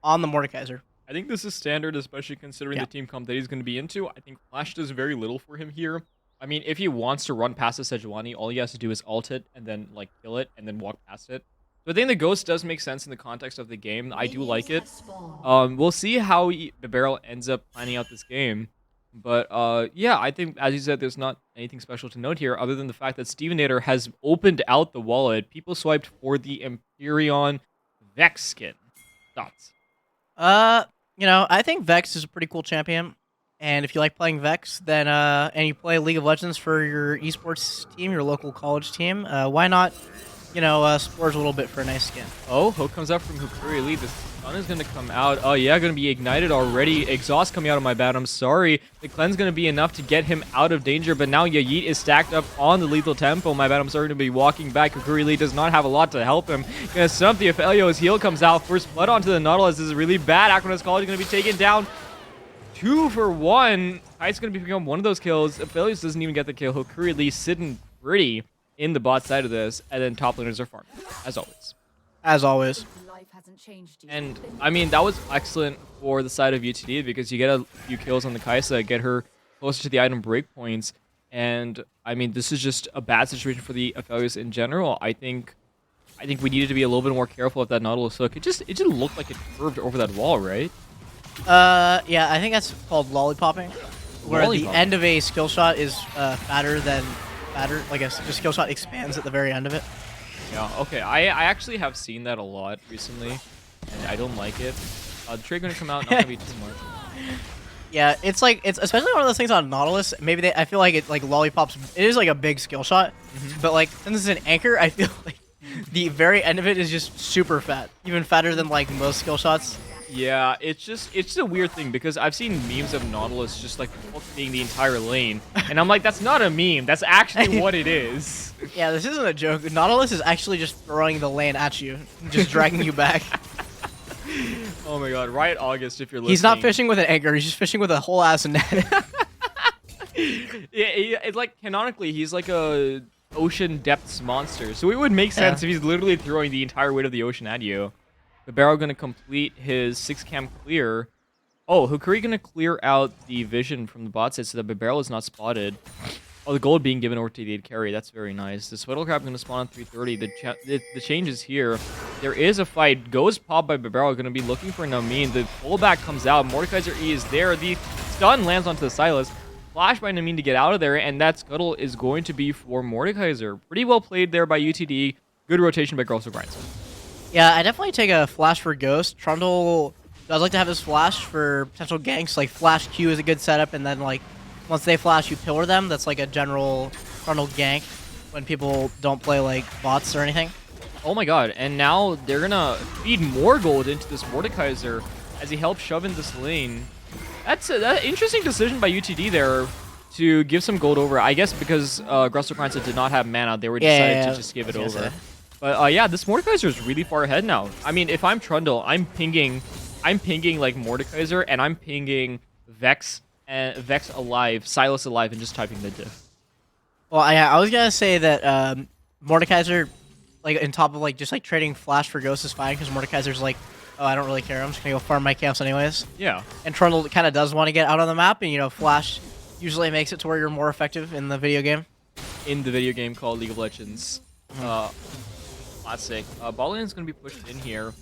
C: on the Mordekaiser.
B: I think this is standard, especially considering the team comp that he's going to be into. I think Flash does very little for him here. I mean, if he wants to run past the Sejuani, all he has to do is ult it and then like kill it and then walk past it. So I think the Ghost does make sense in the context of the game. I do like it. We'll see how the barrel ends up planning out this game. But yeah, I think, as you said, there's not anything special to note here other than the fact that Stevenator has opened out the wallet. People swiped for the Empyrean Vex skin. Thoughts?
C: You know, I think Vex is a pretty cool champion. And if you like playing Vex, then and you play League of Legends for your esports team, your local college team, why not, you know, splurge a little bit for a nice skin?
B: Oh, Hook comes out from Hukuri Elite. The stun is going to come out. Oh, yeah, going to be ignited already. Exhaust coming out of my bat. I'm sorry. The cleanse going to be enough to get him out of danger, but now Yeet is stacked up on the lethal tempo. My bad, I'm starting to be walking back. Hukuri Elite does not have a lot to help him. Going to stump the Aphelios. Heal comes out. First blood onto the Nautilus. This is really bad. Aquinas College is going to be taken down. 2 for 1. Kite's going to be picking up one of those kills. Aphelios doesn't even get the kill. Hukuri Elite sitting pretty in the bot side of this, and then top laners are farming, as always.
C: As always.
B: And, I mean, that was excellent for the side of UTD because you get a few kills on the Kaisa, get her closer to the item breakpoints, and, I mean, this is just a bad situation for the Aphelios in general. I think we needed to be a little bit more careful of that Nautilus hook. It just looked like it curved over that wall, right?
C: Yeah, I think that's called lollipopping, where the end of a skill shot is fatter, like a skill shot expands at the very end of it.
B: Yeah, okay. I actually have seen that a lot recently, and I don't like it. The trade gonna come out, not gonna be too much.
C: Yeah, it's especially one of those things on Nautilus. Maybe I feel like it like lollipops. It is like a big skill shot, but like since it's an anchor, I feel like the very end of it is just super fat, even fatter than like most skill shots.
B: Yeah, it's just a weird thing because I've seen memes of Nautilus just like being the entire lane, and I'm like, that's not a meme. That's actually what it is.
C: Yeah, this isn't a joke. Nautilus is actually just throwing the lane at you, just dragging you back.
B: Oh my god, Riot August, if you're listening.
C: He's not fishing with an anchor. He's just fishing with a whole ass net.
B: Yeah, it's like canonically, he's like a ocean depths monster, so it would make sense if he's literally throwing the entire weight of the ocean at you. The barrel going to complete his 6-cam clear. Oh, Hukuri going to clear out the vision from the bot side so that the barrel is not spotted. Oh, the gold being given over to the 8 carry. That's very nice. The Sweatle Crab going to spawn on 330. The change is here. There is a fight. Ghost pop by Barrel going to be looking for Namin. The pullback comes out. Mordekaiser E is there. The stun lands onto the Silas. Flash by Namin to get out of there, and that scuttle is going to be for Mordekaiser. Pretty well played there by UTD. Good rotation by Russell Grindstick.
C: Yeah, I definitely take a flash for Ghost. Trundle does like to have his flash for potential ganks. Like flash Q is a good setup, and then like once they flash, you pillar them. That's like a general Trundle gank when people don't play like bots or anything.
B: Oh my god, and now they're gonna feed more gold into this Mordekaiser as he helps shove in this lane. That's an interesting decision by UTD there to give some gold over. I guess because Russell Grindstick did not have mana, they were decided to just give it over. But yeah, this Mordekaiser is really far ahead now. I mean, if I'm Trundle, I'm pinging like Mordekaiser, and I'm pinging Vex alive, Silas alive, and just typing the diff.
C: Well, I was gonna say that Mordekaiser, like on top of like just like trading flash for Ghost is fine because Mordekaiser's like, oh, I don't really care. I'm just gonna go farm my camps anyways.
B: Yeah.
C: And Trundle kind of does want to get out on the map, and you know, flash usually makes it to where you're more effective in the video game.
B: In the video game called League of Legends. Classic. Ball lane is going to be pushed in here.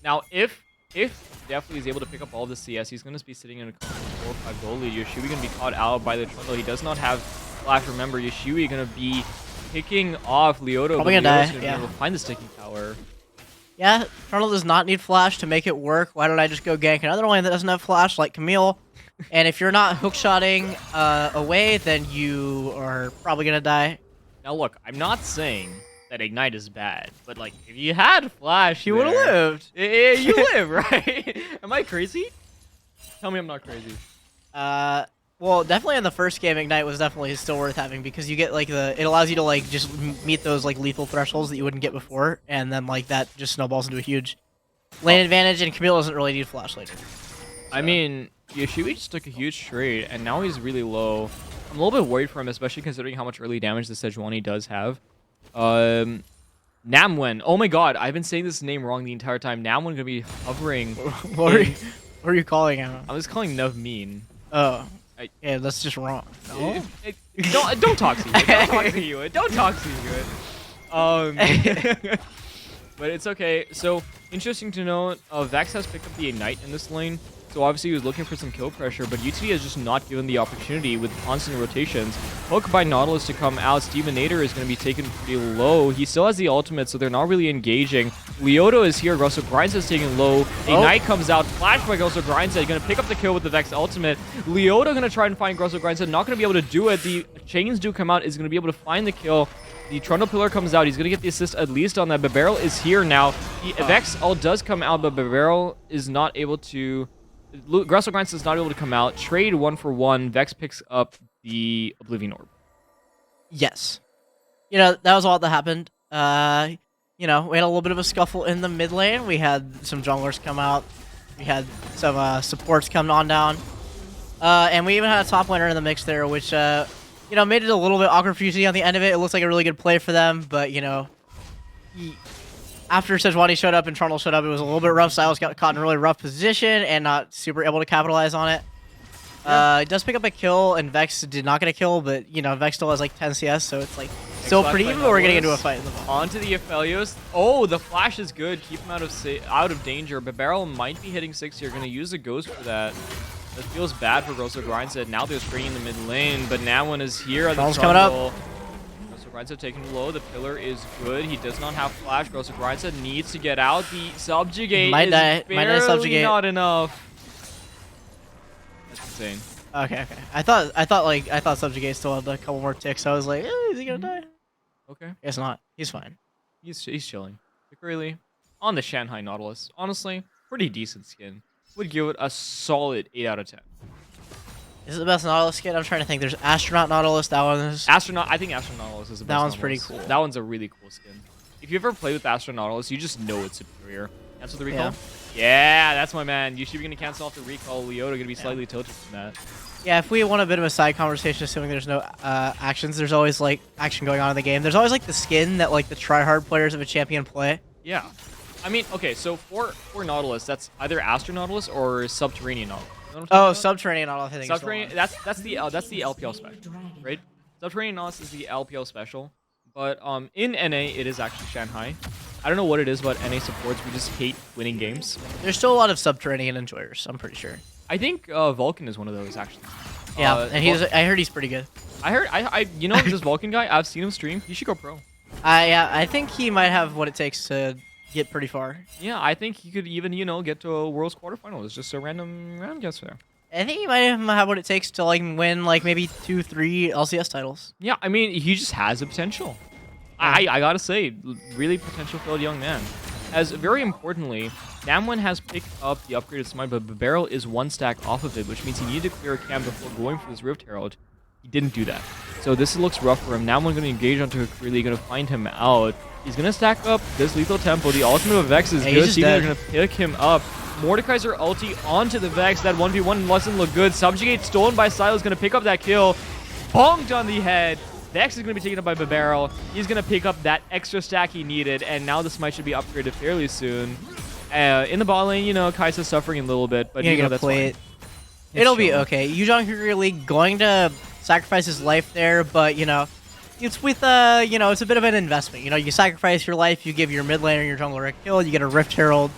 B: Now, if Definitely is able to pick up all the CS, he's going to be sitting in a 4 or 5 goal lead. Yoshui going to be caught out by the Trundle. He does not have Flash. Remember, Yoshui going to be picking off Leoto.
C: Probably going to die,
B: yeah. Be able to find the sticking tower.
C: yeah, Trundle does not need flash to make it work. Why don't I just go gank another lane that doesn't have flash, like Camille? And if you're not hookshotting away, then you are probably gonna die.
B: Now look, I'm not saying that Ignite is bad, but like if you had flash,
C: You would have lived.
B: You live, right? Am I crazy? Tell me I'm not crazy.
C: Well, definitely in the first game, Ignite was definitely still worth having because you get like it allows you to like just meet those like lethal thresholds that you wouldn't get before, and then like that just snowballs into a huge lane advantage. And Camille doesn't really need flash later. So.
B: I mean, Yoshui just took a huge trade, and now he's really low. I'm a little bit worried for him, especially considering how much early damage the Sejuani does have. Namwen. Oh my god, I've been saying this name wrong the entire time. Namwen gonna be hovering.
C: What are you calling him?
B: I was calling Navmean.
C: Oh. Yeah, that's just wrong. No?
B: Don't talk to you. Don't talk to you. Don't talk to you. But it's okay. So, interesting to note, Vex has picked up the Ignite in this lane. So obviously he was looking for some kill pressure, but UTD has just not given the opportunity with constant rotations. Hook by Nautilus to come out. Stevenator is going to be taken pretty low. He still has the ultimate, so they're not really engaging. Leoto is here. Russell Grindset is taken low. Ignite comes out. Flash by Russell Grindset. Going to pick up the kill with the Vex ultimate. Leoto going to try and find Russell Grindset. Not going to be able to do it. The chains do come out. Is going to be able to find the kill. The Trundle Pillar comes out. He's going to get the assist at least on that. Babarrel is here now. The Vex ult does come out, but Babarrel is not able to... Russell Grindset is not able to come out. Trade 1-for-1. Vex picks up the Oblivion Orb.
C: Yes. You know, that was all that happened. You know, we had a little bit of a scuffle in the mid lane. We had some junglers come out. We had some supports come on down. And we even had a top laner in the mix there, which, you know, made it a little bit awkward for UC on the end of it. It looks like a really good play for them, but, you know... After Sejuani showed up and Trundle showed up, it was a little bit rough. Silas got caught in a really rough position and not super able to capitalize on it. He does pick up a kill, and Vex did not get a kill, but, you know, Vex still has, like, 10 CS, so it's, like, still pretty even, but we're getting into a fight in the ball.
B: Onto the Aphelios. Oh, the flash is good. Keep him out of danger, but Barrel might be hitting 6 here. Going to use a Ghost for that. That feels bad for Rosa Grindset. Now they're spraying in the mid lane, but now one is here at the
C: coming up.
B: Grindset taken low. The pillar is good. He does not have flash. Grossa Grindset needs to get out. The subjugate is barely not enough. That's insane.
C: Okay. I thought subjugate still had a couple more ticks. So I was like, is he gonna die?
B: Okay.
C: Guess not. He's fine.
B: He's chilling. Really, on the Shanghai Nautilus. Honestly, pretty decent skin. Would give it a solid 8 out of 10.
C: Is it the best Nautilus skin? I'm trying to think. There's Astronaut Nautilus. That one is...
B: I think Astronaut Nautilus is the best.
C: That one's
B: Nautilus.
C: pretty cool.
B: That one's a really cool skin. If you ever played with Astronaut Nautilus, you just know it's superior. Cancel the recall? Yeah, that's my man. You should be going to cancel off the recall. Leoto going to be slightly tilted from that.
C: Yeah, if we want a bit of a side conversation, assuming there's no actions, there's always, like, action going on in the game. There's always, like, the skin that, like, the tryhard players of a champion play.
B: Yeah. I mean, okay, so for Nautilus, that's either Astronautilus or Subterranean Nautilus.
C: Oh, Subterranean Nautilus. I think
B: Subterranean. That's the LPL special, right? Subterranean Nautilus is the LPL special, but in NA it is actually Shanghai. I don't know what it is about NA supports. We just hate winning games.
C: There's still a lot of Subterranean enjoyers. I'm pretty sure.
B: I think Vulcan is one of those actually.
C: Yeah, and I heard he's pretty good.
B: You know this Vulcan guy. I've seen him stream. He should go pro.
C: Yeah, I think he might have what it takes to get pretty far.
B: Yeah, I think he could even, get to a World's quarterfinal. It's just a random guess there.
C: I think he might have what it takes to like win like maybe 2-3 LCS titles.
B: Yeah, I mean, he just has the potential. I gotta say, really potential-filled young man. As very importantly, Namwen has picked up the upgraded smite, but Barrel is 1 stack off of it, which means he needed to clear a camp before going for this Rift Herald. He didn't do that. So this looks rough for him. Namwen going to engage onto Akrili, going to find him out. He's going to stack up this lethal tempo. The ultimate of Vex is good. They're going to pick him up. Mordekaiser ulti onto the Vex. That 1v1 doesn't look good. Subjugate stolen by Silas, going to pick up that kill. Bonked on the head. Vex is going to be taken up by Babarrel. He's going to pick up that extra stack he needed, and now the smite should be upgraded fairly soon. In the bot lane, Kai'Sa's suffering a little bit, but that's fine.
C: It'll be okay. Yuzhong really going to sacrifice his life there, but it's with it's a bit of an investment. You sacrifice your life, you give your mid laner, your jungler a kill, you get a Rift Herald.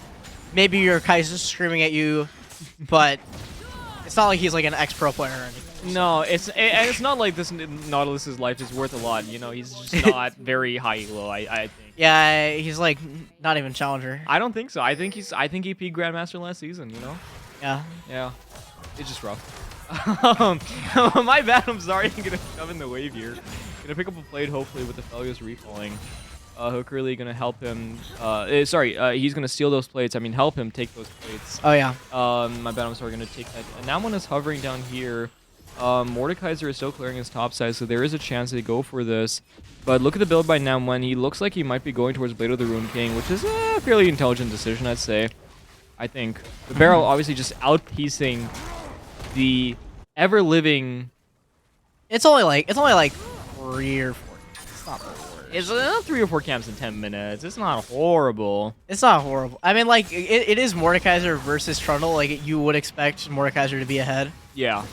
C: Maybe your Kai'Sa's screaming at you, but it's not like he's like an ex-pro player or anything.
B: No, it's not like this Nautilus's life is worth a lot. You know, he's just not very high elo. I think.
C: Yeah, he's like not even challenger.
B: I don't think so. I think he peaked Grandmaster last season. You know.
C: Yeah.
B: Yeah. It's just rough. My bad. I'm sorry. I'm gonna shove in the wave here. Gonna pick up a plate hopefully with the Felios recalling. Hook really gonna help him. He's gonna steal those plates. I mean, help him take those plates.
C: Oh yeah.
B: My bad. I'm sorry. Gonna take that. And that one is hovering down here. Mordekaiser is still clearing his top side, so there is a chance to go for this. But look at the build by Namwen. He looks like he might be going towards Blade of the Rune King, which is a fairly intelligent decision, I'd say. I think the barrel obviously just outpiecing the ever-living.
C: It's only like 3 or 4. It's not horrible.
B: It's 3 or 4 camps in 10 minutes. It's not horrible.
C: It's not horrible. I mean, like it is Mordekaiser versus Trundle. Like you would expect Mordekaiser to be ahead.
B: Yeah.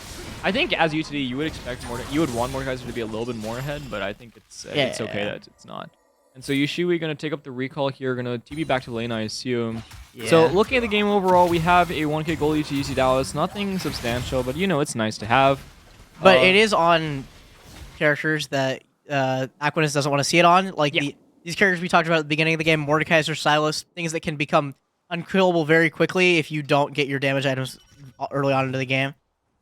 B: I think as UTD, you would expect you would want Mordekaiser to be a little bit more ahead, but I think it's okay that it's not. And so Yushui gonna take up the recall here, gonna TB back to lane, I assume.
C: Yeah.
B: So looking at the game overall, we have a 1k goalie to UC Dallas. Nothing substantial, but you know it's nice to have.
C: But it is on characters that Aquinas doesn't want to see it on. Like these characters we talked about at the beginning of the game, Mordekaiser, Silas, things that can become unkillable very quickly if you don't get your damage items early on into the game.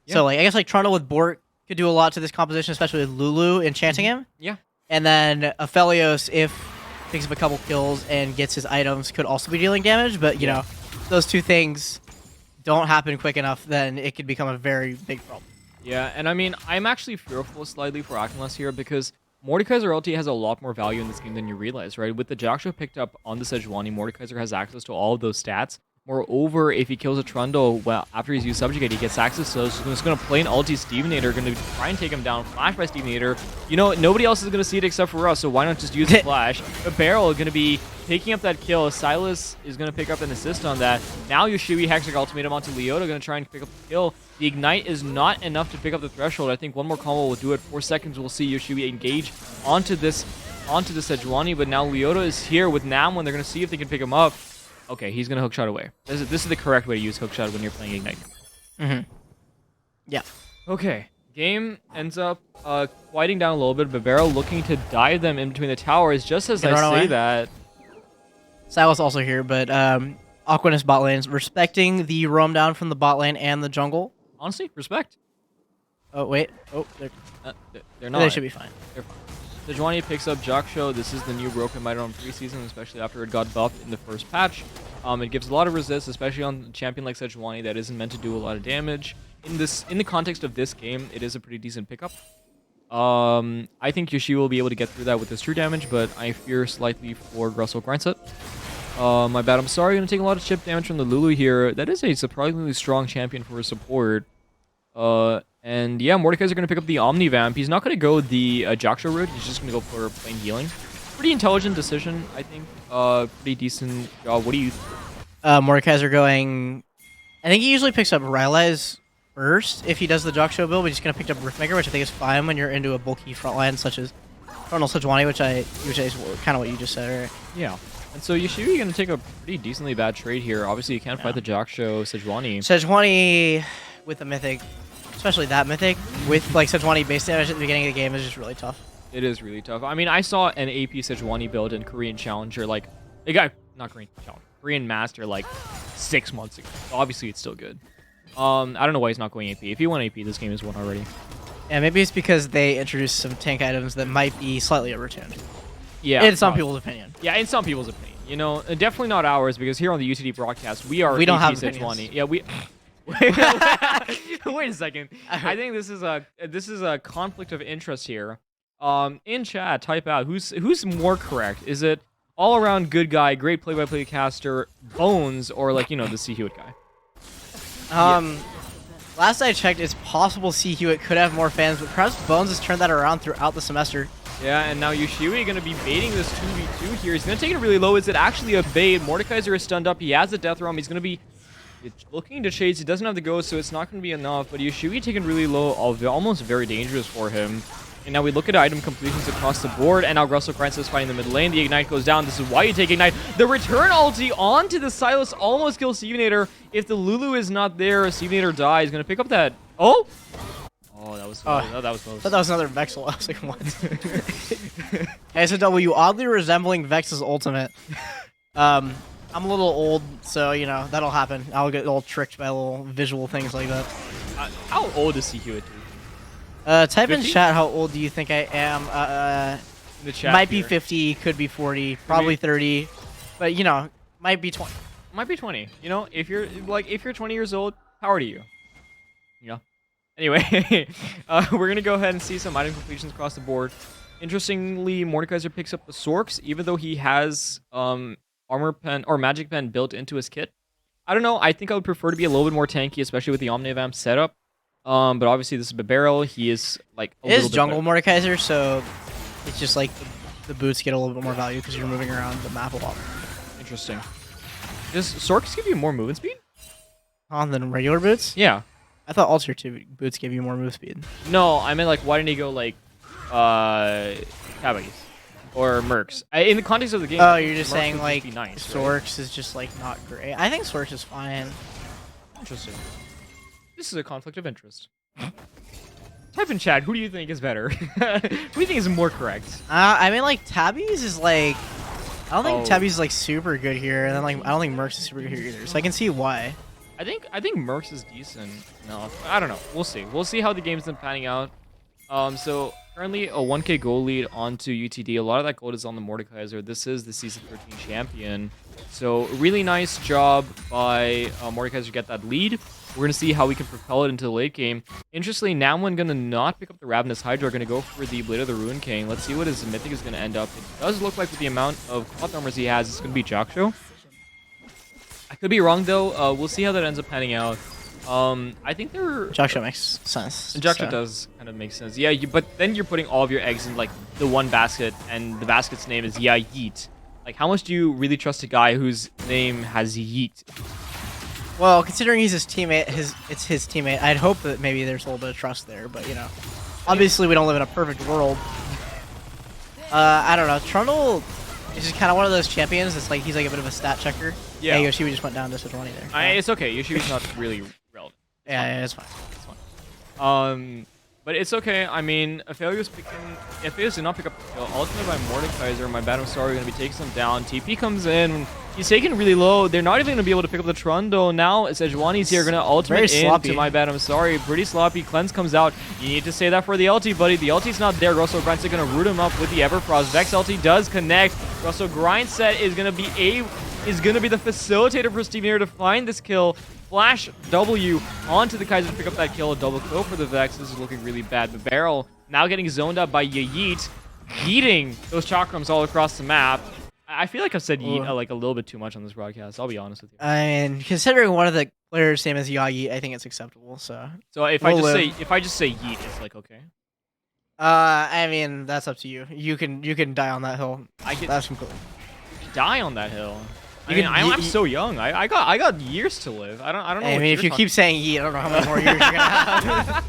C: Yeah. So like I guess like Trundle with Bork could do a lot to this composition, especially with Lulu enchanting him.
B: Yeah.
C: And then Aphelios, if picks up a couple kills and gets his items, could also be dealing damage. But you know, those two things don't happen quick enough, then it could become a very big problem.
B: Yeah, and I mean, I'm actually fearful slightly for Aquinas here because Mordekaiser ulti has a lot more value in this game than you realize, right? With the Jaksho picked up on the Sejuani, Mordekaiser has access to all of those stats. Moreover, if he kills a Trundle, well, after he's used Subjugate, he gets access to those. So he's going to play an ulti Stevenator, going to try and take him down, flash by Stevenator. You know, nobody else is going to see it except for us, so why not just use the flash? The Barrel is going to be picking up that kill. Silas is going to pick up an assist on that. Now Yushui Hextech Ultimatum onto Leota, going to try and pick up the kill. The Ignite is not enough to pick up the Threshold. I think one more combo will do it. 4 seconds, we'll see Yushui engage onto the Sejuani, but now Leota is here with Namwen. They're going to see if they can pick him up. Okay, he's going to hookshot away. This is the correct way to use hookshot when you're playing Ignite.
C: Mm-hmm. Yeah.
B: Okay. Game ends up quieting down a little bit. Barbaro looking to dive them in between the towers. Just as I say that...
C: Silas also here, but Aquinas bot lanes respecting the roam down from the bot lane and the jungle.
B: Honestly, respect.
C: Oh, wait. Oh,
B: they're not.
C: They should be fine.
B: They're fine. Sejuani picks up Jaksho. This is the new broken Mitre on preseason, especially after it got buffed in the first patch. It gives a lot of resist, especially on a champion like Sejuani that isn't meant to do a lot of damage. In the context of this game, it is a pretty decent pickup. I think Yoshi will be able to get through that with his true damage, but I fear slightly for Russell Grindset. My bad, I'm sorry. Going to take a lot of chip damage from the Lulu here. That is a surprisingly strong champion for his support. And yeah, Mordekaiser going to pick up the Omnivamp. He's not going to go the Jaksho route. He's just going to go for plain healing. Pretty intelligent decision, I think. Pretty decent job. What do you think?
C: Mordekaiser going... I think he usually picks up Rylai's first if he does the Jaksho build, but he's going to pick up Riftmaker, which I think is fine when you're into a bulky frontline such as Frontal Sejuani, which is kind of what you just said, right?
B: Yeah. And so Yushui going to take a pretty decently bad trade here. Obviously, you can't fight the Jaksho Sejuani.
C: Sejuani with the Mythic, especially that Mythic, with like Sejuani base damage at the beginning of the game is just really tough.
B: It is really tough. I mean, I saw an AP Sejuani build in Korean Challenger, like, it got, not Korean Challenger, Korean Master, like, 6 months ago. So obviously, it's still good. I don't know why he's not going AP. If he went AP, this game is won already.
C: Yeah, maybe it's because they introduced some tank items that might be slightly overtuned.
B: Yeah.
C: In some people's opinion.
B: Yeah, in some people's opinion. You know, definitely not ours, because here on the UTD broadcast, we don't
C: have
B: Sejuani. Yeah, we... Wait a second. I think this is a conflict of interest here. In chat, type out who's more correct. Is it all around good guy, great play-by-play caster, Bones, or like, you know, the C Hewitt guy?
C: Last I checked, it's possible C Hewitt could have more fans, but perhaps Bones has turned that around throughout the semester.
B: Yeah, and now Yushui going to be baiting this 2v2 here. He's going to take it really low. Is it actually a bait? Mordekaiser is stunned up. He has the Death Realm. He's going to be looking to chase. He doesn't have the Ghost, so it's not going to be enough. But Yushui taken really low, almost very dangerous for him. And now we look at item completions across the board, and now Russell Grindset is fighting the mid lane. The Ignite goes down. This is why you take Ignite. The return ulti onto the Silas almost kills Stevenator. If the Lulu is not there, Stevenator dies. He's going to pick up that... Oh! Oh, that was
C: Oh.
B: close.
C: I thought that was another Vexel. I was like, what? SW oddly resembling Vex's ultimate. I'm a little old, so you know that'll happen. I'll get all tricked by little visual things like that.
B: How old is CQ?
C: Type in
B: 50?
C: chat how old do you think I am?
B: In the chat
C: Might
B: here.
C: be 50, could be 40, probably 30, but you know, might be 20.
B: Might be 20. You know, if you're 20 years old, power to you. You know. Anyway, we're gonna go ahead and see some item completions across the board. Interestingly, Mordekaiser picks up the Sorks, even though he has armor pen or magic pen built into his kit. I don't know. I think I would prefer to be a little bit more tanky, especially with the Omnivamp setup. But obviously this is Barrel. He is like a
C: It
B: little
C: is
B: bit
C: jungle
B: better.
C: Mordekaiser, so it's just like the boots get a little bit more value because you're moving around the map a lot
B: Interesting. Does Sorks give you more movement speed?
C: than regular boots.
B: Yeah.
C: I thought Alter 2 boots give you more move speed.
B: No, I meant like why didn't he go like Cabbages or Mercs? In the context of the game.
C: Oh, you're just
B: Mercs
C: saying
B: would
C: like
B: be nice, right?
C: Sorks is just like not great. I think Sorks is fine.
B: Interesting. This is a conflict of interest. Type in chat, who do you think is better? Who do you think is more correct?
C: I mean like Tabby's is like I don't think
B: Oh.
C: Tabby's is like super good here, and then like I don't think Mercs is super good here either. So I can see why.
B: I think Mercs is decent. No, I don't know. We'll see. We'll see how the game's been panning out. So currently a 1k gold lead onto UTD. A lot of that gold is on the Mordekaiser. This is the season 13 champion. So really nice job by Mordekaiser to get that lead. We're going to see how we can propel it into the late game. Interestingly, Namwin going to not pick up the Ravenous Hydra. Going to go for the Blade of the Ruin King. Let's see what his mythic is going to end up. It does look like with the amount of cloth armors he has, it's going to be Jaksho. I could be wrong though. We'll see how that ends up panning out. I think they're...
C: Jaksho makes sense.
B: Jaksho
C: so.
B: does kind of make sense. Yeah, but then you're putting all of your eggs in like the one basket, and the basket's name is Yeet. Like, how much do you really trust a guy whose name has Yeet?
C: Well, considering he's his teammate, it's his teammate. I'd hope that maybe there's a little bit of trust there, but you know, obviously we don't live in a perfect world. I don't know. Trundle is just kind of one of those champions. It's like he's like a bit of a stat checker.
B: Yeah.
C: Yeah, Yoshiwi just went down to 20 there.
B: It's okay. Yoshi's not really relevant.
C: Yeah, it's fine.
B: It's fine. But it's okay. I mean, Aphelios did not pick up the kill. Ultimate by Mordekaiser. My bad, I'm sorry. Going to be taking them down. TP comes in. He's taken really low. They're not even going to be able to pick up the Trundle. Now, Sejuani's here. Going to ultimate into my bad, I'm sorry. Pretty sloppy. Cleanse comes out. You need to say that for the ulti, buddy. The ulti's not there. Russell Grindset going to root him up with the Everfrost. Vex ulti does connect. Russell Grindset is going to be the facilitator for Steven to find this kill. Flash W onto the Kaiser to pick up that kill. A double kill for the Vex. This is looking really bad. The Barrel now getting zoned up by Yeet, yeeting those chakrams all across the map. I feel like I've said yeet like a little bit too much on this broadcast. I'll be honest with you.
C: I mean, considering one of the players' name is Yagi, I think it's acceptable. So
B: if I just say yeet, it's like okay.
C: I mean, that's up to you. You can die on that hill. That's cool.
B: Die on that hill. I'm so young. I got years to live. I don't know.
C: I mean, if you keep saying yeet, I don't know how many more years you're gonna have.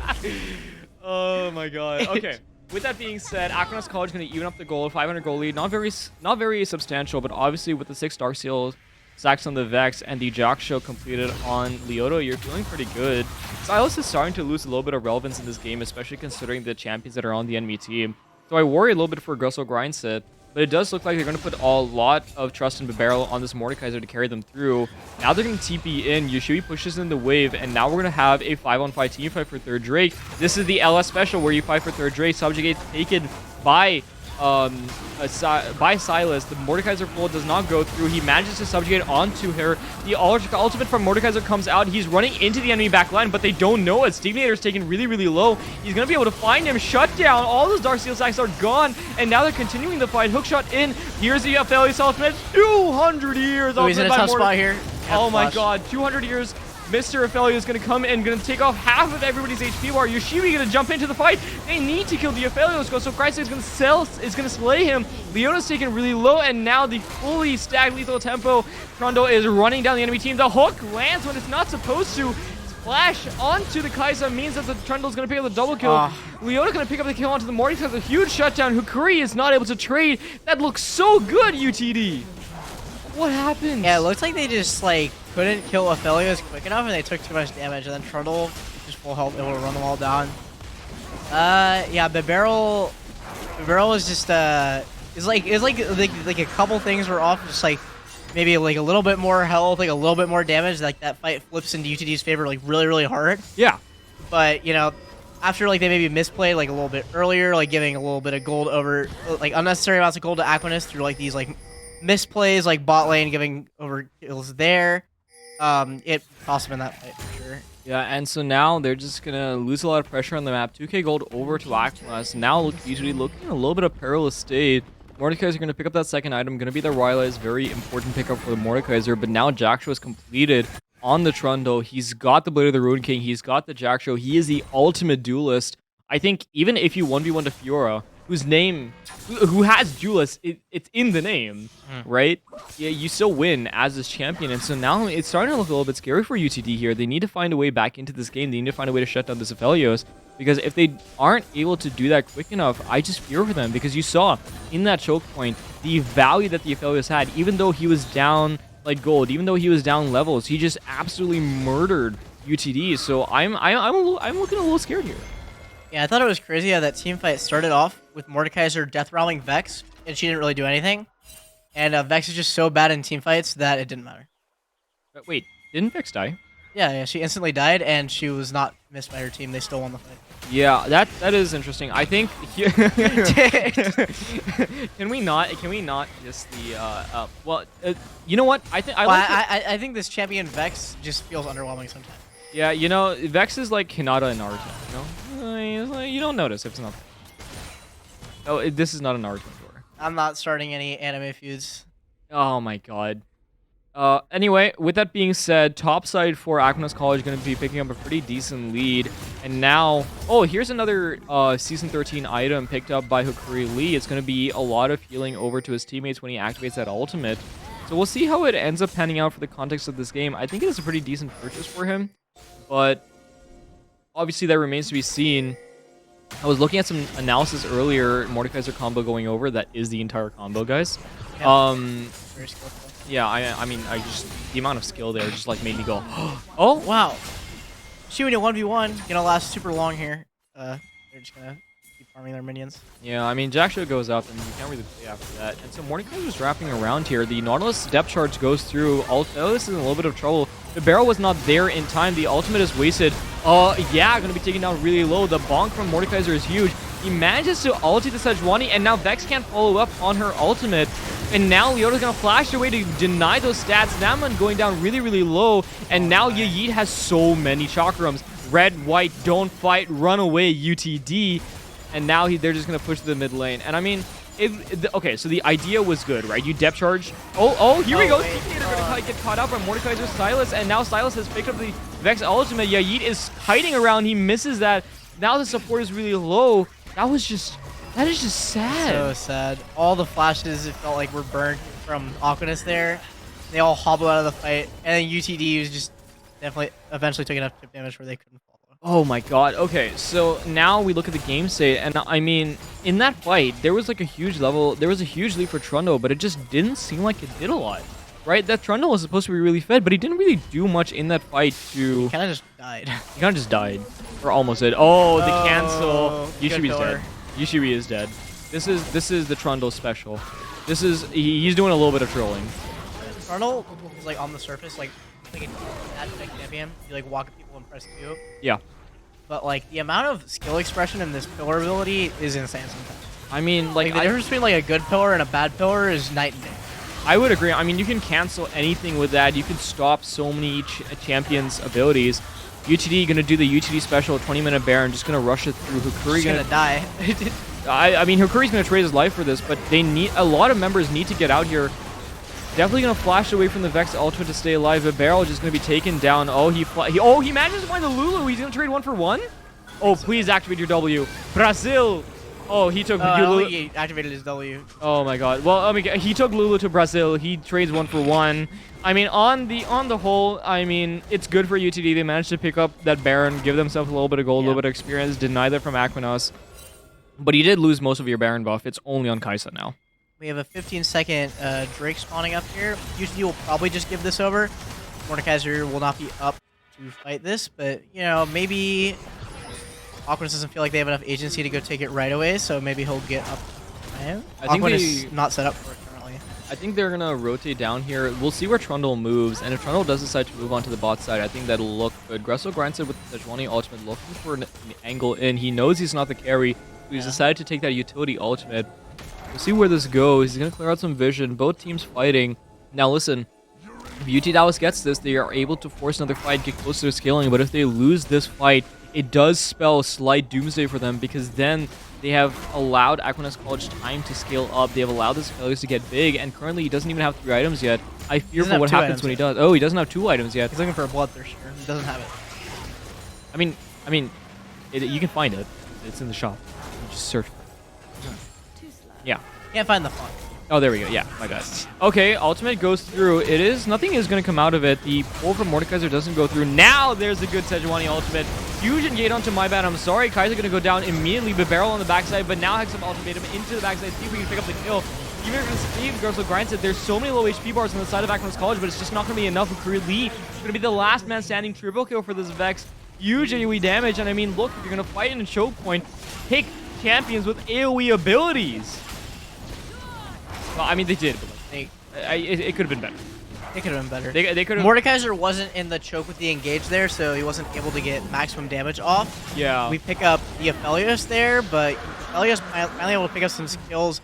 B: Oh my god. Okay. With that being said, Aquinas College going to even up the gold, 500 gold lead. Not very substantial, but obviously with the 6 Dark Seal stacks on the Vex and the Jaksho completed on Leoto, you're feeling pretty good. Silas is starting to lose a little bit of relevance in this game, especially considering the champions that are on the enemy team. So I worry a little bit for Grussel Grindset. But it does look like they're going to put a lot of trust in Barrel on this Mordekaiser to carry them through. Now they're going to TP in. Yoshiwi pushes in the wave, and now we're going to have a 5-on-5 team fight for third Drake. This is the LS special where you fight for third Drake. Subjugate taken by Silas. The Mordekaiser pull does not go through. He manages to subjugate onto her. The ultimate from Mordekaiser comes out. He's running into the enemy backline, but they don't know it. Stevenator's taken really, really low. He's going to be able to find him. Shut down. All those Dark Steel stacks are gone, and now they're continuing the fight. Hookshot in. Here's the Aphelios ultimate. 200 years.
C: Oh, he's in a tough spot here.
B: Oh my god. 200 years. Mr. Aphelios is going to come in, going to take off half of everybody's HP bar. Yoshiwi going to jump into the fight. They need to kill the Aphelios, so Christ is going to slay him. Leona's taken really low, and now the fully stacked lethal tempo. Trundle is running down the enemy team. The hook lands when it's not supposed to. Splash onto the Kai'Sa means that the Trundle's going to pick up the double kill. Leona going to pick up the kill onto the Mordekaiser. A huge shutdown. Hukuri is not able to trade. That looks so good, UTD. What happened?
C: Yeah, it looks like they just like couldn't kill Aphelios quick enough, and they took too much damage. And then Trundle, just full health, able to run them all down. Yeah, but Barrel was just it's like a couple things were off, just like maybe like a little bit more health, like a little bit more damage. Like that fight flips into UTD's favor like really hard.
B: Yeah.
C: But you know, after like they maybe misplayed like a little bit earlier, like giving a little bit of gold over like unnecessary amounts of gold to Aquinas through like these like misplays, like bot lane giving over kills there. It cost him in that fight for sure.
B: Yeah, and so now they're just gonna lose a lot of pressure on the map. 2k gold over to Aquinas. Now usually looking in a little bit of perilous state. Mordekaiser are gonna pick up that second item. Gonna be the Rylai's very important pickup for the Mordekaiser. But now Jackshow is completed on the Trundle. He's got the Blade of the Ruin King. He's got the Jackshow. He is the ultimate duelist. I think even if you 1v1 to Fiora, who has duelist, it's in the name, right? Yeah, you still win as this champion, and so now it's starting to look a little bit scary for UTD here. They need to find a way back into this game. They need to find a way to shut down this Aphelios, because if they aren't able to do that quick enough, I just fear for them, because you saw in that choke point the value that the Aphelios had. Even though he was down like gold, even though he was down levels, he just absolutely murdered UTD. So I'm looking a little scared here.
C: Yeah, I thought it was crazy how that team fight started off with Mordekaiser death rounding Vex, and she didn't really do anything. And Vex is just so bad in team fights that it didn't matter.
B: Wait, didn't Vex die?
C: Yeah, she instantly died, and she was not missed by her team. They still won the fight.
B: Yeah, that is interesting. I think can we not just the well, you know what? I
C: think this champion Vex just feels underwhelming sometimes.
B: Yeah, you know, Vex is like Hinata in Naruto, you know? You don't notice if it's not. Oh, this is not a Naruto tour.
C: I'm not starting any anime feuds.
B: Oh my god. Anyway, with that being said, top side for Aquinas College going to be picking up a pretty decent lead. And now, oh, here's another Season 13 item picked up by Hukuri Lee. It's going to be a lot of healing over to his teammates when he activates that ultimate. So we'll see how it ends up panning out for the context of this game. I think it is a pretty decent purchase for him, but obviously that remains to be seen. I was looking at some analysis earlier, Mordekaiser combo going over. That is the entire combo, guys.
C: Yeah. Very skillful.
B: Yeah, I mean, the amount of skill there just like made me go, oh
C: wow. She when you 1v1 gonna last super long here. They're just gonna keep farming their minions.
B: Yeah, I mean, Jackshow goes up and you can't really play after that. And so Mordekaiser's wrapping around here. The Nautilus depth charge goes through. This is in a little bit of trouble. The barrel was not there in time. The ultimate is wasted. Yeah, gonna be taken down really low. The bonk from Mordekaiser is huge. He manages to ulti the Sejuani, and now Vex can't follow up on her ultimate. And now Leota's gonna flash away to deny those stats. Naman going down really low. And now Yeet has so many chakrams. Red, white, don't fight, run away, UTD. And now they're just gonna push to the mid lane. And I mean, okay, so the idea was good, right? You depth charge. Here we go. They're gonna get caught up on Mordekaiser's Sylas, and now Sylas has picked up the Vex ultimate. Yeet is hiding around. He misses that. Now the support is really low. That is just sad.
C: So sad. All the flashes, it felt like, were burned from Aquinas there. They all hobble out of the fight, and then UTD was just eventually took enough chip damage where they couldn't follow.
B: Oh my god. Okay, so now we look at the game state, and I mean, in that fight, there was like a huge lead for Trundle, but it just didn't seem like it did a lot. Right? That Trundle was supposed to be really fed, but he didn't really do much in that fight to...
C: He kind of just died.
B: He kind of just died. Or almost did. Oh, the cancel. Yushibi's dead. Yushibi is dead. This is the Trundle special. He's doing a little bit of trolling.
C: Trundle is like on the surface, like a bad champion. You like walk at people and press Q.
B: Yeah.
C: But like the amount of skill expression in this pillar ability is insane sometimes.
B: I mean, like
C: the difference between like a good pillar and a bad pillar is night and day.
B: I would agree. I mean, you can cancel anything with that. You can stop so many champions' abilities. UTD gonna do the UTD special, 20-minute Baron, just gonna rush it through. Hukuri
C: gonna die.
B: I mean, Hukuri's gonna trade his life for this, but a lot of members need to get out here. Definitely gonna flash away from the Vex ultimate to stay alive. The Barrel just gonna be taken down. He manages to find the Lulu. He's gonna trade 1-for-1. Oh, please activate your W. Brazil. Oh, he took Lulu.
C: He activated his W.
B: Oh my god. Well, I mean, he took Lulu to Brazil. He trades 1-for-1. I mean, on the whole, I mean, it's good for UTD. They managed to pick up that Baron, give themselves a little bit of gold, a little bit of experience, deny that from Aquinas. But he did lose most of your Baron buff. It's only on Kai'Sa now.
C: We have a 15-second Drake spawning up here. UTD will probably just give this over. Mordekaiser will not be up to fight this, but, you know, maybe Aquinas doesn't feel like they have enough agency to go take it right away, so maybe he'll get up.
B: I think
C: Aquinas not set up for it currently.
B: I think they're gonna rotate down here. We'll see where Trundle moves, and if Trundle does decide to move onto the bot side, I think that'll look good. Gresso grinds it with the Sejuani ultimate, looking for an angle in. He knows he's not the carry, so he's decided to take that utility ultimate. We'll see where this goes. He's gonna clear out some vision. Both teams fighting. Now listen, if UT Dallas gets this, they are able to force another fight, get closer to scaling, but if they lose this fight, it does spell slight doomsday for them, because then they have allowed Aquinas College time to scale up. They have allowed this failures to get big, and currently he doesn't even have 3 items yet. I fear for what happens when he does. Oh, he doesn't have 2 items yet.
C: He's looking for a Bloodthirster. He doesn't have it.
B: I mean, you can find it. It's in the shop. You just search for it. Yeah.
C: Can't find the font.
B: Oh, there we go. Yeah, my bad. Okay, ultimate goes through. Nothing is going to come out of it. The pull from Mordekaiser doesn't go through. Now there's a good Sejuani ultimate. Fusion gate onto my bad. I'm sorry, Kaiser going to go down immediately. The barrel on the backside, but now Hexam ultimatum into the backside. See if we can pick up the kill. Even if it's Steve, Grosso grinds it. There's so many low HP bars on the side of Aquinas College, but it's just not going to be enough. Lee, it's going to be the last man standing triple kill for this Vex. Huge AoE damage, and I mean, look, if you're going to fight in a choke point, pick champions with AoE abilities. Well, I mean, they did, but like, it could have been better.
C: It could have been better.
B: They could have.
C: Mordekaiser wasn't in the choke with the engage there, so he wasn't able to get maximum damage off.
B: Yeah.
C: We pick up the Aphelios there, but Aphelios finally able to pick up some skills,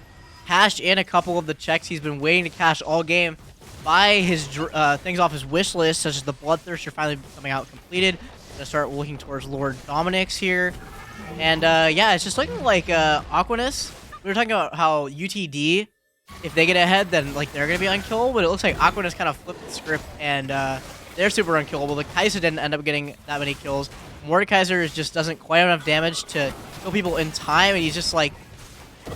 C: cashed in a couple of the checks he's been waiting to cash all game. Buy his things off his wish list, such as the Bloodthirster finally coming out completed. Gonna start looking towards Lord Dominic's here. And yeah, it's just looking like Aquinas. We were talking about how UTD, if they get ahead, then like they're gonna be unkillable, but it looks like Aquinas kind of flipped the script and they're super unkillable. The Kai'Sa didn't end up getting that many kills. Mordekaiser just doesn't quite have enough damage to kill people in time, and he's just like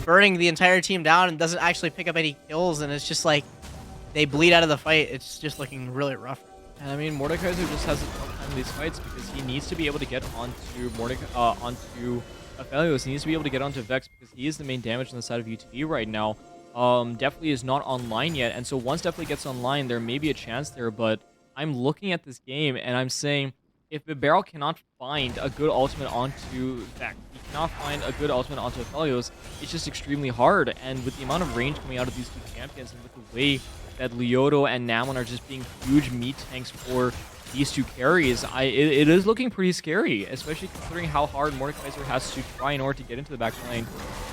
C: burning the entire team down and doesn't actually pick up any kills, and it's just like they bleed out of the fight. It's just looking really rough.
B: And I mean, Mordekaiser just has a tough time in these fights because he needs to be able to get onto onto Aphelios. He needs to be able to get onto Vex because he is the main damage on the side of UTD right now. Definitely is not online yet, and so once definitely gets online, there may be a chance there, but I'm looking at this game and I'm saying if Bibarel cannot find a good ultimate onto Vex, he cannot find a good ultimate onto Aphelios, it's just extremely hard. And with the amount of range coming out of these 2 champions and with the way that Lyoto and Namon are just being huge meat tanks for these 2 carries, it is looking pretty scary, especially considering how hard Mordekaiser has to try in order to get into the back lane.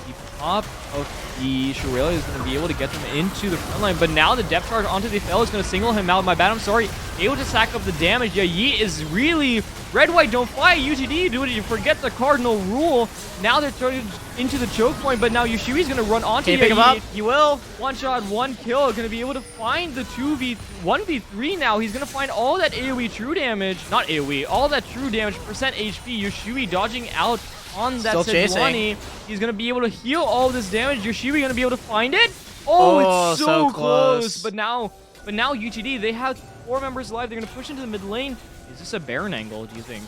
B: The top of the Shurela is going to be able to get them into the front line, but now the depth charge onto the Fel is going to single him out. My bad, I'm sorry. Able to sack up the damage. Yeah, Yi is really... Red, white, don't fight. UTD, do it. You forget the cardinal rule. Now they're turning into the choke point, but now Yoshii's going to run onto
C: Can he pick him up? He will.
B: 1 shot, 1 kill. Going to be able to find the 1v3 now. He's going to find all that AoE true damage. Not AoE, all that true damage, percent HP. Yoshii dodging out on that Sejuani. He's going to be able to heal all this damage. Yoshii going to be able to find it. Oh, it's so close. But now UTD, they have 4 members alive. They're going to push into the mid lane. Is this a Baron angle, do you think?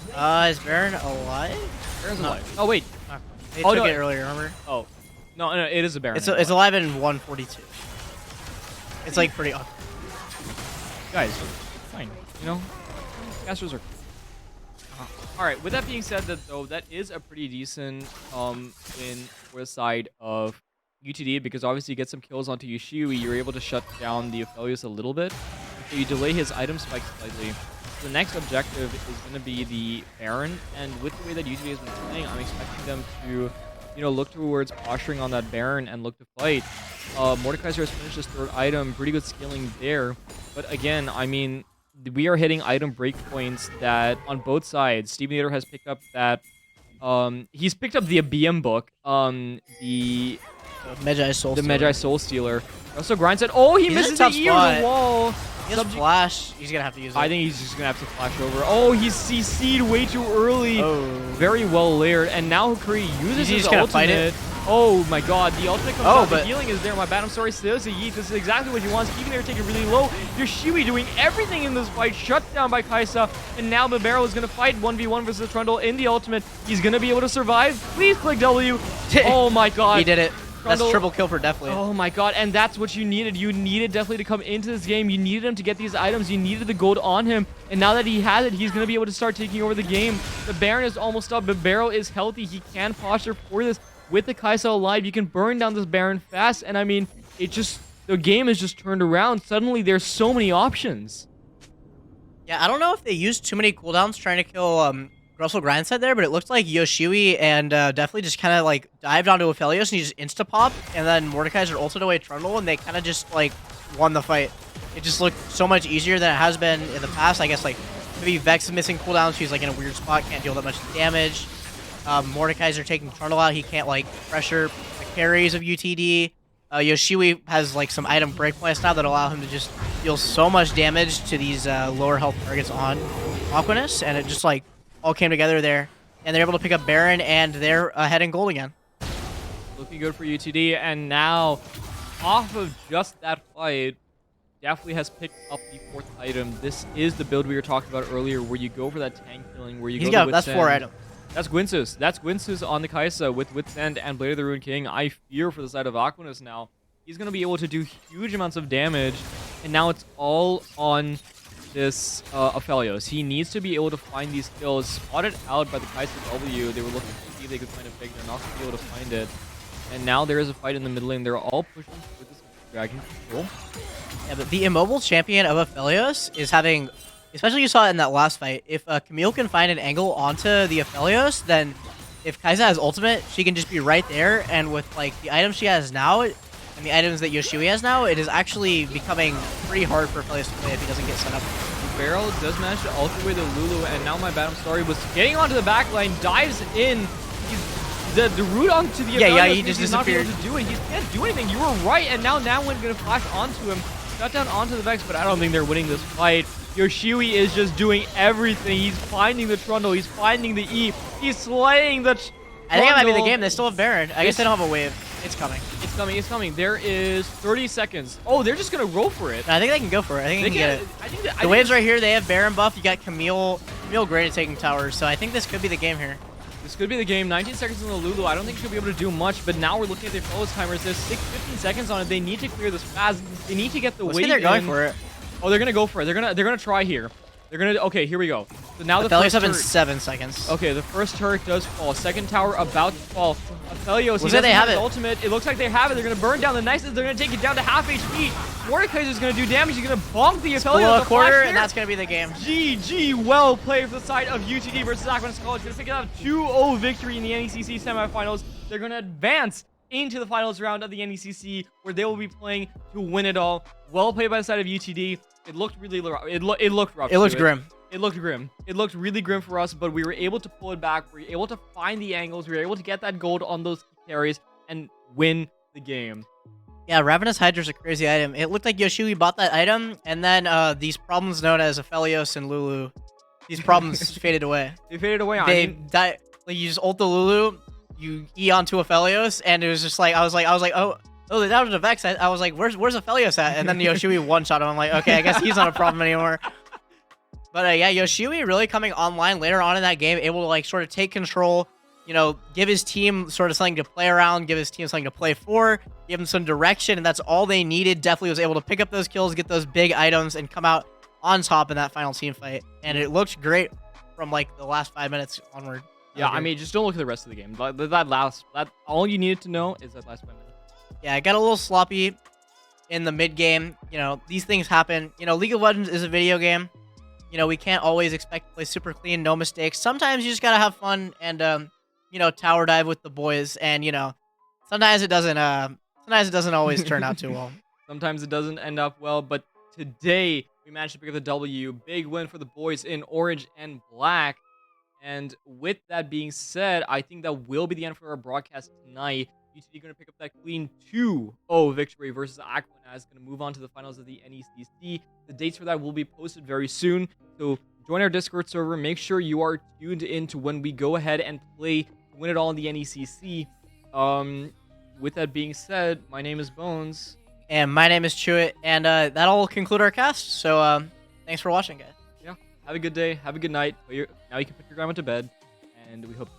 C: Is Baron alive?
B: Baron's alive. Oh, wait.
C: They took it earlier, remember?
B: Oh. No, it is a Baron.
C: It's alive in 142. It's like pretty awkward.
B: Guys, it's fine. You know? Casters are... Alright, with that being said, that is a pretty decent win for the side of UTD, because obviously you get some kills onto Yoshiwi, you're able to shut down the Aphelios a little bit. So you delay his item spike slightly. The next objective is going to be the Baron, and with the way that UTD has been playing, I'm expecting them to, look towards posturing on that Baron and look to fight. Mordekaiser has finished his 3rd item, pretty good scaling there. But again, I mean, we are hitting item breakpoints that on both sides. SteveNator has picked up that. He's picked up the BM book. The Magi Soul Stealer. Also grinds it. Oh, he misses the E on the wall.
C: He has flash. He's gonna have to use it.
B: I think he's just gonna have to flash over. Oh, he's CC'd way too early. Oh. Very well layered. And now Hukuri uses his ultimate. Oh my god, the ultimate comes out. The healing is there. My bad, I'm sorry. There's a Yeet. This is exactly what he wants. Even there, taking really low. Yoshiwi doing everything in this fight. Shut down by Kai'Sa. And now Bibarel is going to fight 1v1 versus Trundle in the ultimate. He's going to be able to survive. Please click W. Oh my god.
C: He did it. That's triple kill for definitely.
B: Oh my god, and that's what you needed. You needed definitely to come into this game. You needed him to get these items. You needed the gold on him. And now that he has it, he's going to be able to start taking over the game. The Baron is almost up, but Barrow is healthy. He can posture for this. With the Kai'Sa alive, you can burn down this Baron fast. And I mean, the game is just turned around. Suddenly, there's so many options.
C: Yeah, I don't know if they used too many cooldowns trying to kill Russell Grindset there, but it looked like Yoshui and definitely just kind of like dived onto Aphelios and he just insta-popped, and then Mordekaiser ulted away Trundle, and they kind of just like won the fight. It just looked so much easier than it has been in the past. I guess like maybe Vex is missing cooldowns. She's like in a weird spot, can't deal that much damage. Mordekaiser taking Trundle out. He can't like pressure the carries of UTD. Yoshui has like some item breakpoints now that allow him to just deal so much damage to these lower health targets on Aquinas, and it just like all came together there, and they're able to pick up Baron, and they're ahead in gold again.
B: Looking good for UTD, and now off of just that fight, definitely has picked up the 4th item. This is the build we were talking about earlier, where you go for that tank killing, where you go
C: that's 4 items.
B: That's Gwynsus. That's Gwynsus on the Kai'Sa with Withstand and Blade of the Ruined King. I fear for the side of Aquinas now. He's going to be able to do huge amounts of damage, and now it's all on this Aphelios. He needs to be able to find these kills. Spotted out by the Kai'Sa W. They were looking to see if they could find a pick. They're not going to be able to find it. And now there is a fight in the mid lane. They're all pushing for this dragon control.
C: Yeah, but the immobile champion of Aphelios is having, especially you saw it in that last fight, if Camille can find an angle onto the Aphelios, then if Kai'Sa has ultimate, she can just be right there, and with like the items she has now, and the items that Yoshui has now, it is actually becoming pretty hard for Aphelios to play if he doesn't get set up.
B: Barrel does manage to ult away the Lulu, and now my bad, I'm sorry, was getting onto the back line, dives in. The root onto the Aphelios,
C: he just
B: he's not
C: disappeared.
B: able to do it. He can't do anything. You were right, and now Namwin's going to flash onto him. Shut down onto the Vex, but I don't think they're winning this fight. Yoshui is just doing everything. He's finding the Trundle. He's finding the E. He's slaying the Trundle.
C: I think it might be the game. They still have Baron. I guess they don't have a wave. It's coming.
B: It's coming. It's coming. There is 30 seconds. Oh, they're just going to roll for it.
C: No, I think they can go for it. I think they can get it. The wave's right here. They have Baron buff. You got Camille great at taking towers, so I think this could be the game here.
B: This could be the game. 19 seconds on the Lulu. I don't think she'll be able to do much, but now we're looking at their Fellows timers. There's 15 seconds on it. They need to clear this fast. They need to get the wave in.
C: They're going for it.
B: Oh, they're gonna go for it. They're gonna try here. They're gonna. Okay, here we go. So now the
C: Aphelios
B: first
C: have in
B: turret,
C: 7 seconds.
B: Okay, the first turret does fall. Second tower about to fall. Aphelios, he
C: doesn't have
B: his
C: it.
B: ultimate. It looks like they have it. They're gonna burn down the Nices. They're gonna take it down to half HP. Mordekaiser is gonna do damage. He's gonna bonk the Aphelios.
C: Well, a quarter, and that's gonna be the game.
B: GG, well played for the side of UTD versus Aquinas College. Gonna pick up 2-0 victory in the NECC semifinals. They're gonna advance into the finals round of the NECC, where they will be playing to win it all. Well played by the side of UTD. It looked really rough. It looked rough.
C: It looked grim.
B: It looked grim. It looked really grim for us, but we were able to pull it back. We were able to find the angles. We were able to get that gold on those carries and win the game.
C: Yeah, Ravenous Hydra's a crazy item. It looked like Yoshui bought that item, and then these problems known as Aphelios and Lulu, these problems faded away.
B: They faded away.
C: They died. Like, you just ult the Lulu, you E onto Aphelios, and it was just like I was like, oh, that was a Vex. I was like, where's Aphelios at? And then Yoshui one-shot him. I'm like, okay, I guess he's not a problem anymore. But yeah, Yoshui really coming online later on in that game, able to like sort of take control, you know, give his team sort of something to play around, give his team something to play for, give him some direction, and that's all they needed. Definitely was able to pick up those kills, get those big items, and come out on top in that final team fight. And it looked great from like the last 5 minutes onward.
B: Yeah, I mean, just don't look at the rest of the game. That all you needed to know is that last 5 minutes.
C: Yeah, it got a little sloppy in the mid game. You know, these things happen. You know, League of Legends is a video game. You know, we can't always expect to play super clean, no mistakes. Sometimes you just gotta have fun and you know, tower dive with the boys. And you know, sometimes it doesn't always turn out too well.
B: Sometimes it doesn't end up well, but today we managed to pick up the W. Big win for the boys in orange and black. And with that being said, I think that will be the end for our broadcast tonight. UTD going to pick up that clean 2-0 victory versus Aquinas. Going to move on to the finals of the NECC. The dates for that will be posted very soon. So join our Discord server. Make sure you are tuned in to when we go ahead and play to win it all in the NECC. With that being said, my name is Bones.
C: And my name is Chewit. And that'll conclude our cast. So thanks for watching, guys.
B: Yeah. Have a good day. Have a good night. Now you can put your grandma to bed. And we hope